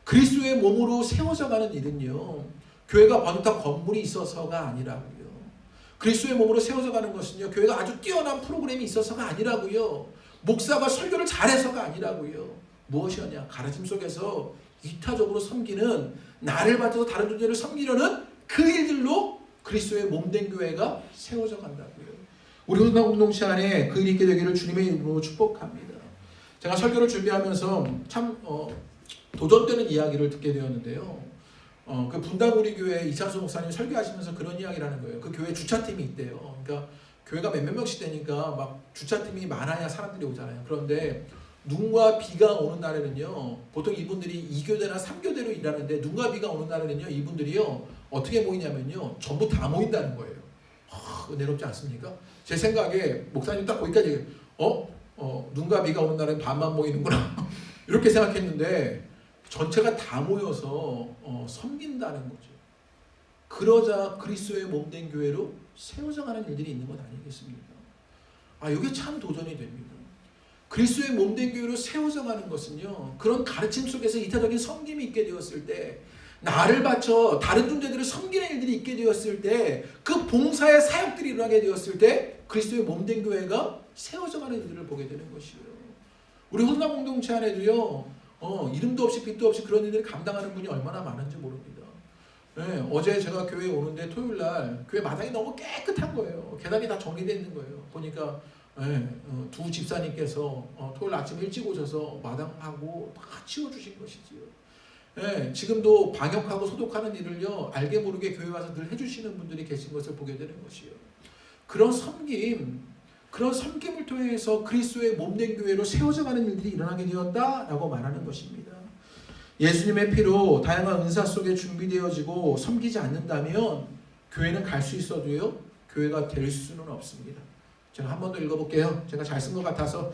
그리스도의 몸으로 세워져 가는 일은요, 교회가 번듯한 건물이 있어서가 아니라고요. 그리스도의 몸으로 세워져 가는 것은요, 교회가 아주 뛰어난 프로그램이 있어서가 아니라고요. 목사가 설교를 잘해서가 아니라고요. 무엇이었냐? 가르침 속에서 이타적으로 섬기는, 나를 받아서 다른 존재를 섬기려는 그 일들로 그리스도의 몸된 교회가 세워져 간다고요. 우리 훈남 공동체 안에 그 일이 있게 되기를 주님의 이름으로 축복합니다. 제가 설교를 준비하면서 참 도전되는 이야기를 듣게 되었는데요. 그 분당 우리 교회 이찬수 목사님 설교하시면서 그런 이야기를 하는 거예요. 그 교회 주차팀이 있대요. 그러니까 교회가 몇몇 명씩 되니까 막 주차팀이 많아야 사람들이 오잖아요. 그런데 눈과 비가 오는 날에는요, 보통 이분들이 2교대나 3교대로 일하는데 눈과 비가 오는 날에는요, 이분들이요 어떻게 모이냐면요, 전부 다 모인다는 거예요. 은혜롭지 않습니까? 제 생각에 목사님 딱 거기까지 눈과 비가 오는 날엔 반만 모이는구나 이렇게 생각했는데 전체가 다 모여서 섬긴다는 거죠. 그러자 그리스도의 몸된 교회로 세워져가는 일들이 있는 것 아니겠습니까? 이게 참 도전이 됩니다. 그리스도의 몸된 교회로 세워져가는 것은요, 그런 가르침 속에서 이타적인 섬김이 있게 되었을 때, 나를 바쳐 다른 존재들을 섬기는 일들이 있게 되었을 때, 그 봉사의 사역들이 일어나게 되었을 때 그리스도의 몸된 교회가 세워져가는 일들을 보게 되는 것이에요. 우리 혼남 공동체 안에도요, 이름도 없이 빛도 없이 그런 일들을 감당하는 분이 얼마나 많은지 모릅니다. 네, 어제 제가 교회에 오는데 토요일날 교회 마당이 너무 깨끗한 거예요. 계단이 다 정리되어 있는 거예요. 보니까 두 집사님께서 토요일 아침 일찍 오셔서 마당하고 다 치워주신 것이지요. 네, 지금도 방역하고 소독하는 일을요, 알게 모르게 교회 와서 늘 해주시는 분들이 계신 것을 보게 되는 것이요. 그런 섬김을 통해서 그리스도의 몸된 교회로 세워져가는 일들이 일어나게 되었다라고 말하는 것입니다. 예수님의 피로 다양한 은사 속에 준비되어지고 섬기지 않는다면 교회는 갈 수 있어도요, 교회가 될 수는 없습니다. 제가 한 번 더 읽어볼게요. 제가 잘 쓴 것 같아서.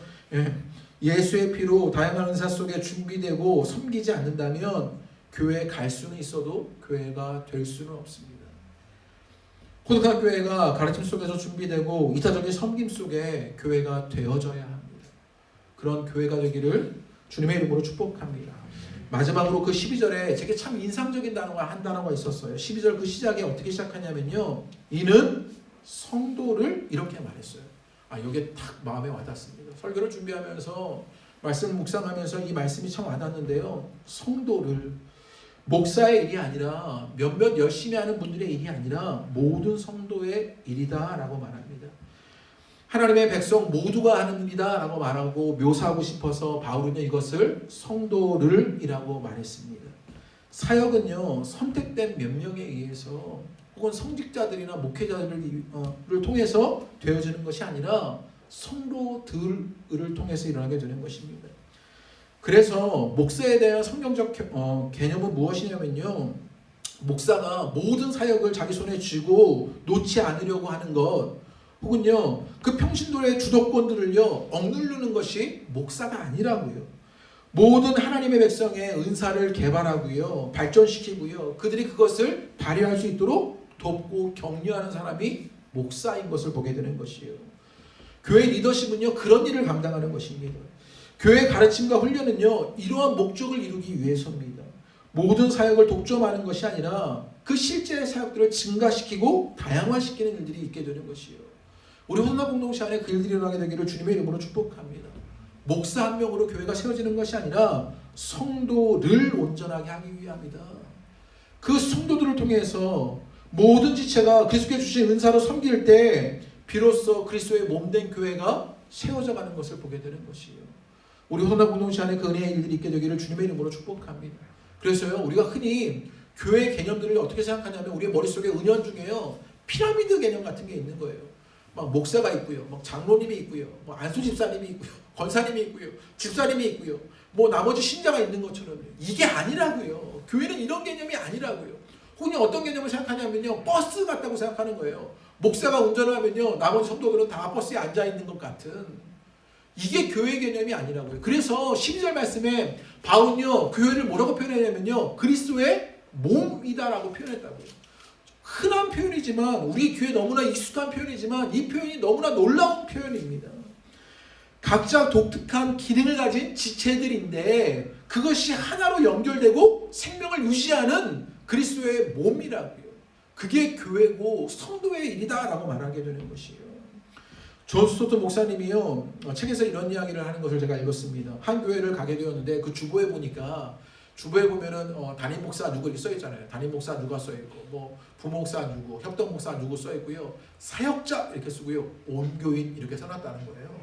예수의 피로 다양한 은사 속에 준비되고 섬기지 않는다면 교회에 갈 수는 있어도 교회가 될 수는 없습니다. 고독한 교회가 가르침 속에서 준비되고 이타적인 섬김 속에 교회가 되어져야 합니다. 그런 교회가 되기를 주님의 이름으로 축복합니다. 마지막으로 그 12절에 제게 참 인상적인 한 단어가 있었어요. 12절 그 시작에 어떻게 시작하냐면요, 이는 성도를 이렇게 말했어요. 이게 딱 마음에 와닿습니다. 설교를 준비하면서 말씀을 묵상하면서 이 말씀이 참 와닿는데요, 성도를, 목사의 일이 아니라 몇몇 열심히 하는 분들의 일이 아니라 모든 성도의 일이다 라고 말합니다. 하나님의 백성 모두가 하는 일이다 라고 말하고 묘사하고 싶어서 바울은 이것을 성도를 이라고 말했습니다. 사역은요, 선택된 몇 명에 의해서 혹은 성직자들이나 목회자들을 통해서 되어지는 것이 아니라 성도들을 통해서 일어나게 되는 것입니다. 그래서 목사에 대한 성경적 개념은 무엇이냐면요, 목사가 모든 사역을 자기 손에 쥐고 놓지 않으려고 하는 것, 혹은요 그 평신도의 주도권들을요 억누르는 것이 목사가 아니라고요. 모든 하나님의 백성의 은사를 개발하고요, 발전시키고요, 그들이 그것을 발휘할 수 있도록 돕고 격려하는 사람이 목사인 것을 보게 되는 것이에요. 교회 리더십은요 그런 일을 감당하는 것입니다. 교회 가르침과 훈련은요 이러한 목적을 이루기 위해서입니다. 모든 사역을 독점하는 것이 아니라 그 실제 사역들을 증가시키고 다양화시키는 일들이 있게 되는 것이에요. 우리 호나 공동체 안에 그 일들이 일어나게 되기를 주님의 이름으로 축복합니다. 목사 한 명으로 교회가 세워지는 것이 아니라 성도를 온전하게 하기 위함이다. 그 성도들을 통해서 모든 지체가 그리스도께 주신 은사로 섬길 때 비로소 그리스도의 몸된 교회가 세워져 가는 것을 보게 되는 것이에요. 우리 호나 공동체 안에 그 은혜의 일들이 있게 되기를 주님의 이름으로 축복합니다. 그래서요 우리가 흔히 교회 개념들을 어떻게 생각하냐면 우리의 머릿속에 은연중에요 피라미드 개념 같은 게 있는 거예요. 막 목사가 있고요, 막 장로님이 있고요, 뭐 안수 집사님이 있고요, 권사님이 있고요, 집사님이 있고요, 뭐 나머지 신자가 있는 것처럼. 이게 아니라고요. 교회는 이런 개념이 아니라고요. 혹은 어떤 개념을 생각하냐면요 버스 같다고 생각하는 거예요. 목사가 운전을 하면요 나머지 성도들은 다 버스에 앉아 있는 것 같은, 이게 교회 개념이 아니라고요. 그래서 12절 말씀에 바울은요 교회를 뭐라고 표현했냐면요 그리스도의 몸이다라고 표현했다고요. 흔한 표현이지만 우리 교회에 너무나 익숙한 표현이지만 이 표현이 너무나 놀라운 표현입니다. 각자 독특한 기능을 가진 지체들인데 그것이 하나로 연결되고 생명을 유지하는 그리스도의 몸이라고요. 그게 교회고 성도의 일이다라고 말하게 되는 것이에요. 존 스토트 목사님이요 책에서 이런 이야기를 하는 것을 제가 읽었습니다. 한 교회를 가게 되었는데 그 주보에 보니까, 주보에 보면은 담임 목사 누구 이렇게 써 있잖아요. 담임 목사 누가 써 있고, 뭐 부목사 누구, 협동 목사 누구 써 있고요, 사역자 이렇게 쓰고요, 온교인 이렇게 써놨다는 거예요.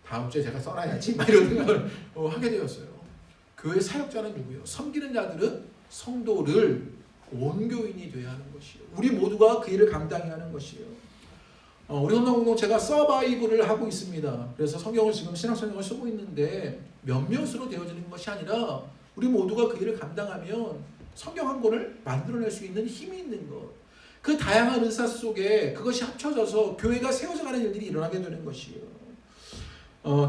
다음 주에 제가 써놔야지 막 이런 생각을 하게 되었어요. 교회 사역자는 누구요? 섬기는 자들은 성도를 온교인이 되어야 하는 것이요. 우리 모두가 그 일을 감당해야 하는 것이요. 우리 혼동공동체가 서바이브를 하고 있습니다. 그래서 성경을 지금 신학성경을 쓰고 있는데 몇몇으로 되어지는 것이 아니라 우리 모두가 그 일을 감당하면 성경 한 권을 만들어낼 수 있는 힘이 있는 것. 그 다양한 은사 속에 그것이 합쳐져서 교회가 세워져가는 일들이 일어나게 되는 것이에요.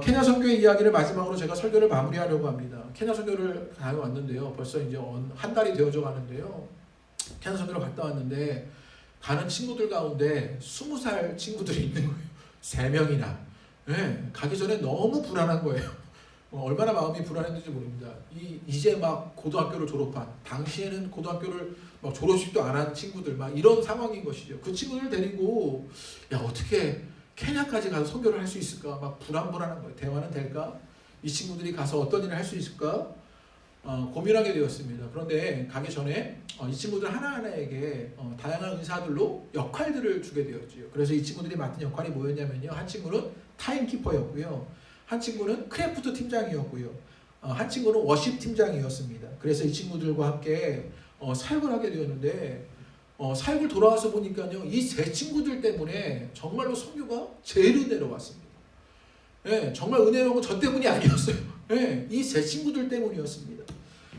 케냐 선교의 이야기를 마지막으로 제가 설교를 마무리하려고 합니다. 케냐 선교를 다녀왔는데요. 벌써 이제 한 달이 되어져 가는데요. 케냐 선교를 갔다 왔는데 가는 친구들 가운데 20살 친구들이 있는 거예요. 3명이나. 네, 가기 전에 너무 불안한 거예요. 얼마나 마음이 불안했는지 모릅니다. 이제 막 고등학교를 졸업한, 당시에는 고등학교를 막 졸업식도 안 한 친구들, 막 이런 상황인 것이죠. 그 친구들 데리고 야 어떻게 케냐까지 가서 선교를 할 수 있을까? 막 불안한 거예요. 대화는 될까? 이 친구들이 가서 어떤 일을 할 수 있을까? 고민하게 되었습니다. 그런데 가기 전에 이 친구들 하나하나에게 다양한 은사들로 역할들을 주게 되었죠. 그래서 이 친구들이 맡은 역할이 뭐였냐면요, 한 친구는 타임키퍼였고요, 한 친구는 크래프트 팀장이었고요, 한 친구는 워십 팀장이었습니다. 그래서 이 친구들과 함께 사역을 하게 되었는데 사역을 돌아와서 보니까요, 이 세 친구들 때문에 정말로 선교가 제일 은혜로웠습니다. 예, 정말 은혜로운 건 저 때문이 아니었어요. 예, 이 세 친구들 때문이었습니다.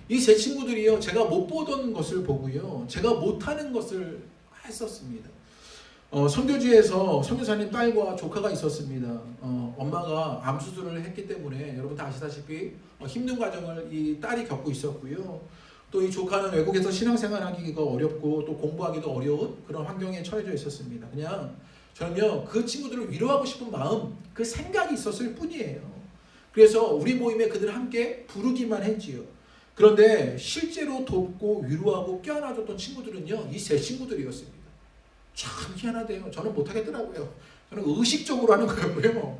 이 세 친구들이요, 제가 못 보던 것을 보고요, 제가 못하는 것을 했었습니다. 선교지에서 선교사님 딸과 조카가 있었습니다. 엄마가 암 수술을 했기 때문에 여러분 다 아시다시피 힘든 과정을 이 딸이 겪고 있었고요. 또 이 조카는 외국에서 신앙생활하기가 어렵고 또 공부하기도 어려운 그런 환경에 처해져 있었습니다. 그냥 저는요, 그 친구들을 위로하고 싶은 마음, 그 생각이 있었을 뿐이에요. 그래서 우리 모임에 그들을 함께 부르기만 했지요. 그런데 실제로 돕고 위로하고 껴안아줬던 친구들은요, 이 세 친구들이었습니다. 참 희한하대요. 저는 못하겠더라고요. 저는 의식적으로 하는 거였고요.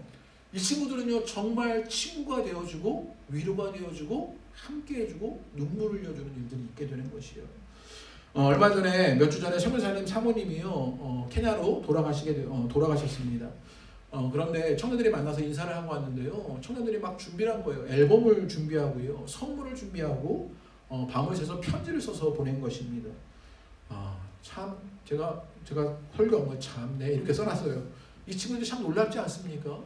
이 친구들은요, 정말 친구가 되어주고 위로가 되어주고 함께 해주고 눈물을 흘려주는 일들이 있게 되는 것이에요. 얼마 전에 몇 주 전에 선교사님 사모님이요, 케냐로 돌아가셨습니다. 그런데 청년들이 만나서 인사를 하고 왔는데요, 청년들이 막 준비를 한 거예요. 앨범을 준비하고요, 선물을 준비하고 밤을 새서 편지를 써서 보낸 것입니다. 참 제가 설교한 거 참 네 이렇게 써놨어요. 이 친구들이 참 놀랍지 않습니까?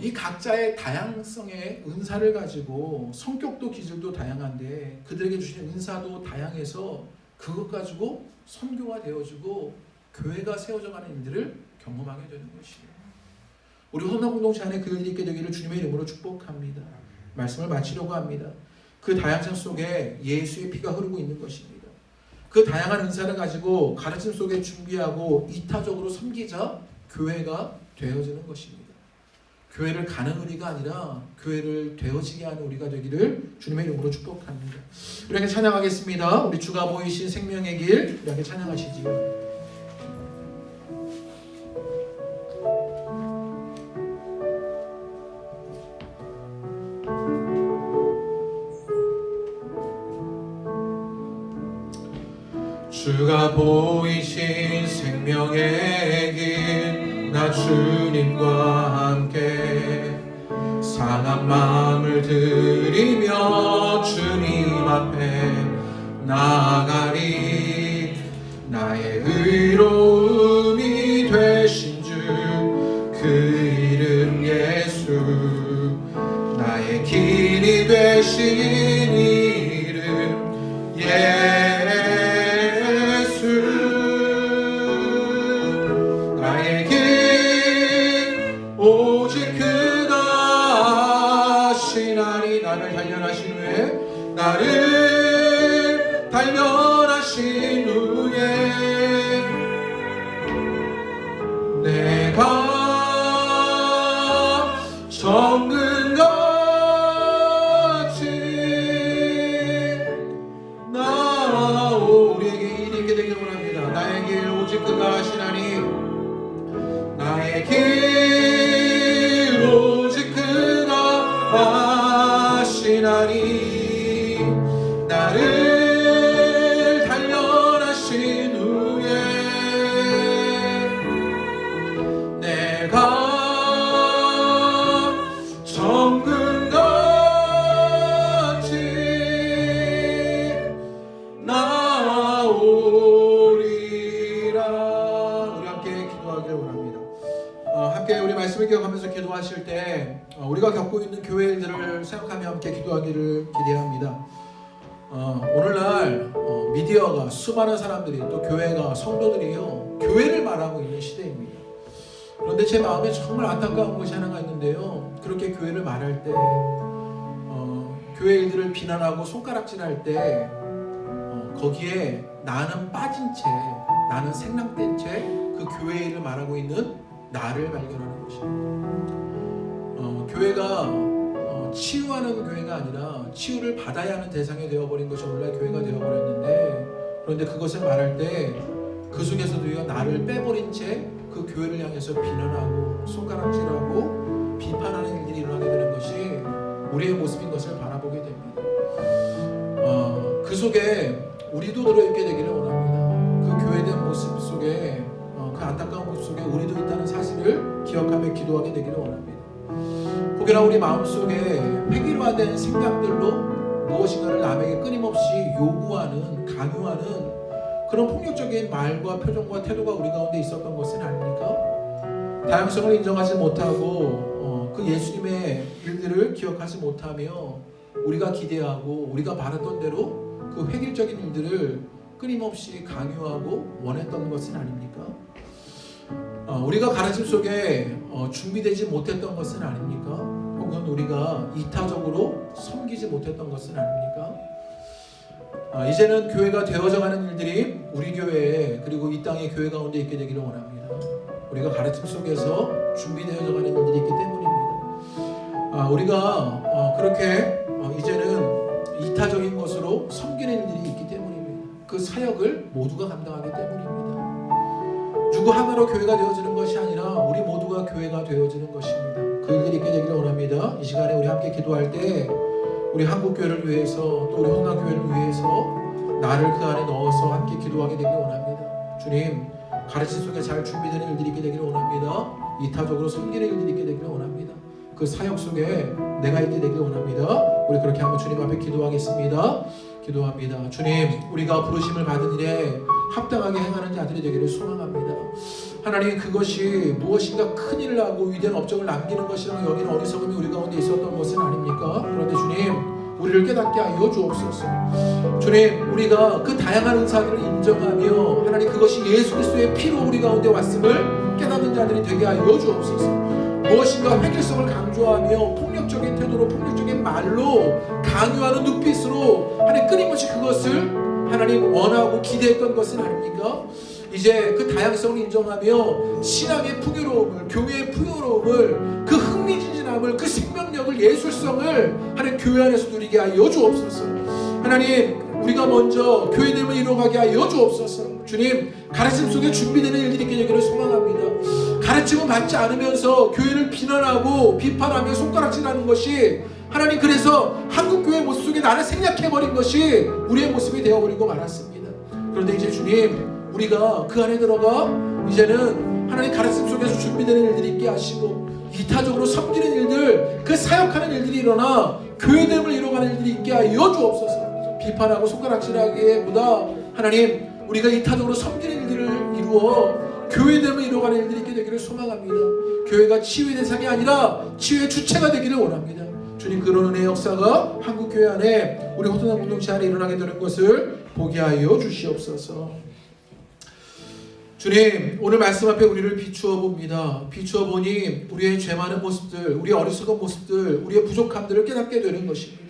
이 각자의 다양성의 은사를 가지고 성격도 기질도 다양한데 그들에게 주신 은사도 다양해서 그것 가지고 선교가 되어지고 교회가 세워져가는 일들을 경험하게 되는 것이에요. 우리 혼합 공동체 안에 그 일이 있게 되기를 주님의 이름으로 축복합니다. 말씀을 마치려고 합니다. 그 다양성 속에 예수의 피가 흐르고 있는 것입니다. 그 다양한 은사를 가지고 가르침 속에 준비하고 이타적으로 섬기자 교회가 되어지는 것입니다. 교회를 가는 우리가 아니라 교회를 되어지게 하는 우리가 되기를 주님의 이름으로 축복합니다. 우리 함께 찬양하겠습니다. 우리 주가 보이신 생명의 길, 우리 함께 찬양하시지요. 주가 보이신 생명의 길, 나 주님과 함께 상한 마음을 들이며 주님 앞에 나아가리. 나의 의로움이 되신 주, 그 이름 예수, 나의 길이 되신 이름 예수. 나의 길 오직 그가 하시나니. 나를 단련하신 후에, 나를 단련하신 후에 내가 정금같이 나오. 우리에게 일이 있게 되기를 원합니다. 나의 길 오직 그가 하시나니. 나의 길 오직 그가 하시나니. 나를 단련하신 후에 내가 정금같이 나오리라. 우리 함께 기도하기를 원합니다. 함께 우리 말씀을 기억하면서 기도하실 때 우리가 겪고 있는 교회 일들을 생각하며 함께 기도하기를 기대합니다. 오늘날 미디어가, 수많은 사람들이, 또 교회가, 성도들이요, 교회를 말하고 있는 시대입니다. 그런데 제 마음에 정말 안타까운 것이 하나가 있는데요, 그렇게 교회를 말할 때, 교회 일들을 비난하고 손가락질할 때 거기에 나는 빠진 채, 나는 생략된 채 그 교회 일을 말하고 있는 나를 발견하는 것입니다. 교회가 치유하는 교회가 아니라 치유를 받아야 하는 대상이 되어버린 것이 오늘날 교회가 되어버렸는데, 그런데 그것을 말할 때 그 속에서도요, 나를 빼버린 채 그 교회를 향해서 비난하고 손가락질하고 비판하는 일들이 일어나게 되는 것이 우리의 모습인 것을 바라보게 됩니다. 그 속에 우리도 들어있게 되기를 원합니다. 그 교회된 모습 속에, 그 안타까운 모습 속에 우리도 있다는 사실을 기억하며 기도하게 되기를 원합니다. 혹여나 우리 마음속에 획일화된 생각들로 무엇인가를 남에게 끊임없이 요구하는, 강요하는 그런 폭력적인 말과 표정과 태도가 우리 가운데 있었던 것은 아닙니까? 다양성을 인정하지 못하고 그 예수님의 일들을 기억하지 못하며 우리가 기대하고 우리가 바랐던 대로 그 획일적인 일들을 끊임없이 강요하고 원했던 것은 아닙니까? 우리가 가르침 속에 준비되지 못했던 것은 아닙니까? 혹은 우리가 이타적으로 섬기지 못했던 것은 아닙니까? 이제는 교회가 되어져가는 일들이 우리 교회에 그리고 이 땅의 교회 가운데 있게 되기를 원합니다. 우리가 가르침 속에서 준비되어져가는 일들이 있기 때문입니다. 우리가 그렇게 이제는 이타적인 것으로 섬기는 일들이 있기 때문입니다. 그 사역을 모두가 감당하기 때문입니다. 누구 하나로 교회가 되어지는 것이 아니라 우리 모두가 교회가 되어지는 것입니다. 그 일들이 있게 되기를 원합니다. 이 시간에 우리 함께 기도할 때 우리 한국교회를 위해서 또 우리 혼합교회를 위해서 나를 그 안에 넣어서 함께 기도하게 되기를 원합니다. 주님, 가르침 속에 잘 준비되는 일들이 있게 되기를 원합니다. 이타적으로 섬기는 일들이 있게 되기를 원합니다. 그 사역 속에 내가 있게 되기를 원합니다. 우리 그렇게 한번 주님 앞에 기도하겠습니다. 기도합니다. 주님, 우리가 부르심을 받은 일에 합당하게 행하는 자들이 되기를 소망합니다. 하나님, 그것이 무엇인가 큰 일을 하고 위대한 업적을 남기는 것이라는 여기는 어리석음이 우리 가운데 있었던 것은 아닙니까? 그런데 주님, 우리를 깨닫게 하여 주옵소서. 주님, 우리가 그 다양한 은사들을 인정하며 하나님 그것이 예수 그리스도의 피로 우리 가운데 왔음을 깨닫는 자들이 되게 하여 주옵소서. 무엇인가 획일성을 강조하며 폭력적인 태도로 폭력적인 말로 강요하는 눈빛으로 하나님 끊임없이 그것을 하나님 원하고 기대했던 것은 아닙니까? 이제 그 다양성을 인정하며 신앙의 풍요로움을, 교회의 풍요로움을, 그 흥미진진함을, 그 생명력을, 예술성을 하나님 교회 안에서 누리게 하여 주옵소서. 하나님, 우리가 먼저 교회됨을 이루어가게 하여 주옵소서. 주님, 가르침 속에 준비되는 일들이 있게 되기를 소망합니다. 가르침을 받지 않으면서 교회를 비난하고 비판하며 손가락질하는 것이 하나님, 그래서 한국교회 모습 속에 나를 생략해버린 것이 우리의 모습이 되어버리고 말았습니다. 그런데 이제 주님, 우리가 그 안에 들어가 이제는 하나님 가르침 속에서 준비되는 일들이 있게 하시고 이타적으로 섬기는 일들, 그 사역하는 일들이 일어나 교회됨을 이루어가는 일들이 있게 하여 주옵소서. 비판하고 손가락질하기보다 하나님, 우리가 이타적으로 섬기는 일들을 이루어 교회됨을 이루어가는 일들이 있게 되기를 소망합니다. 교회가 치유의 대상이 아니라 치유의 주체가 되기를 원합니다. 주님, 그런 은혜의 역사가 한국교회 안에 우리 호소나 공동체 안에 일어나게 되는 것을 보게 하여 주시옵소서. 주님, 오늘 말씀 앞에 우리를 비추어 봅니다. 비추어 보니 우리의 죄 많은 모습들, 우리의 어리석은 모습들, 우리의 부족함들을 깨닫게 되는 것입니다.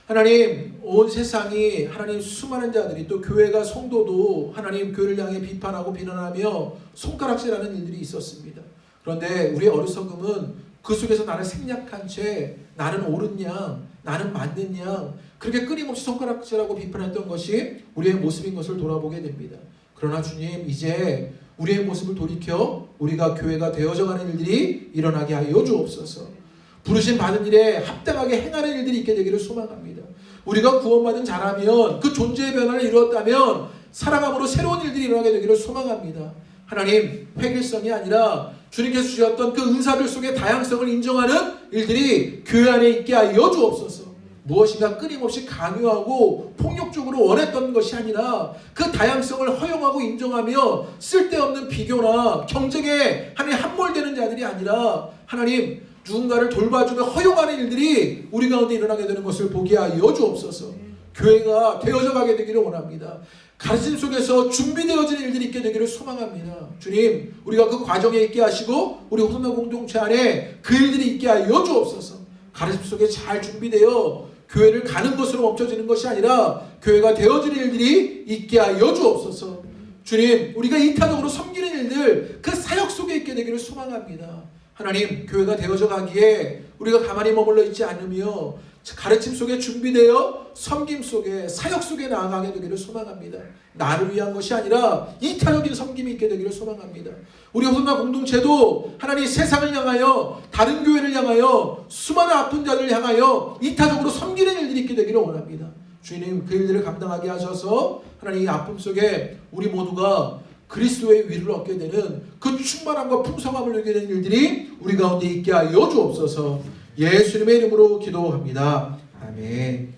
하나님, 온 세상이 하나님 수많은 자들이 또 교회가 성도도 하나님 교회를 향해 비판하고 비난하며 손가락질하는 일들이 있었습니다. 그런데 우리의 어리석음은 그 속에서 나를 생략한 채 나는 옳은 양, 나는 맞는 양, 그렇게 끊임없이 손가락질하고 비판했던 것이 우리의 모습인 것을 돌아보게 됩니다. 그러나 주님, 이제 우리의 모습을 돌이켜 우리가 교회가 되어져가는 일들이 일어나게 하여 주옵소서. 부르심 받은 일에 합당하게 행하는 일들이 있게 되기를 소망합니다. 우리가 구원받은 자라면, 그 존재의 변화를 이루었다면 살아감으로 새로운 일들이 일어나게 되기를 소망합니다. 하나님, 획일성이 아니라 주님께서 주셨던 그 은사들 속의 다양성을 인정하는 일들이 교회 안에 있게 하여 주옵소서. 무엇인가 끊임없이 강요하고 폭력적으로 원했던 것이 아니라 그 다양성을 허용하고 인정하며 쓸데없는 비교나 경쟁에 하나님 함몰되는 자들이 아니라 하나님, 누군가를 돌봐주며 허용하는 일들이 우리 가운데 일어나게 되는 것을 보게 하여 주옵소서. 교회가 되어져 가게 되기를 원합니다. 가르침 속에서 준비되어지는 일들이 있게 되기를 소망합니다. 주님, 우리가 그 과정에 있게 하시고 우리 호소나 공동체 안에 그 일들이 있게 하여 주옵소서. 가르침 속에 잘 준비되어 교회를 가는 것으로 멈춰지는 것이 아니라 교회가 되어지는 일들이 있게 하여 주옵소서. 주님, 우리가 이타적으로 섬기는 일들, 그 사역 속에 있게 되기를 소망합니다. 하나님, 교회가 되어져 가기에 우리가 가만히 머물러 있지 않으며 가르침 속에 준비되어 섬김 속에 사역 속에 나아가게 되기를 소망합니다. 나를 위한 것이 아니라 이타적인 섬김이 있게 되기를 소망합니다. 우리 호소나 공동체도 하나님 세상을 향하여, 다른 교회를 향하여, 수많은 아픈 자들을 향하여 이타적으로 섬기는 일들이 있게 되기를 원합니다. 주님, 그 일들을 감당하게 하셔서 하나님 이 아픔 속에 우리 모두가 그리스도의 위를 얻게 되는 그 충만함과 풍성함을 누리게 되는 일들이 우리 가운데 있게 하여 주옵소서. 예수님의 이름으로 기도합니다. 아멘.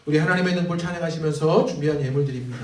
우리 하나님의 능력을 찬양하시면서 준비한 예물 드립니다.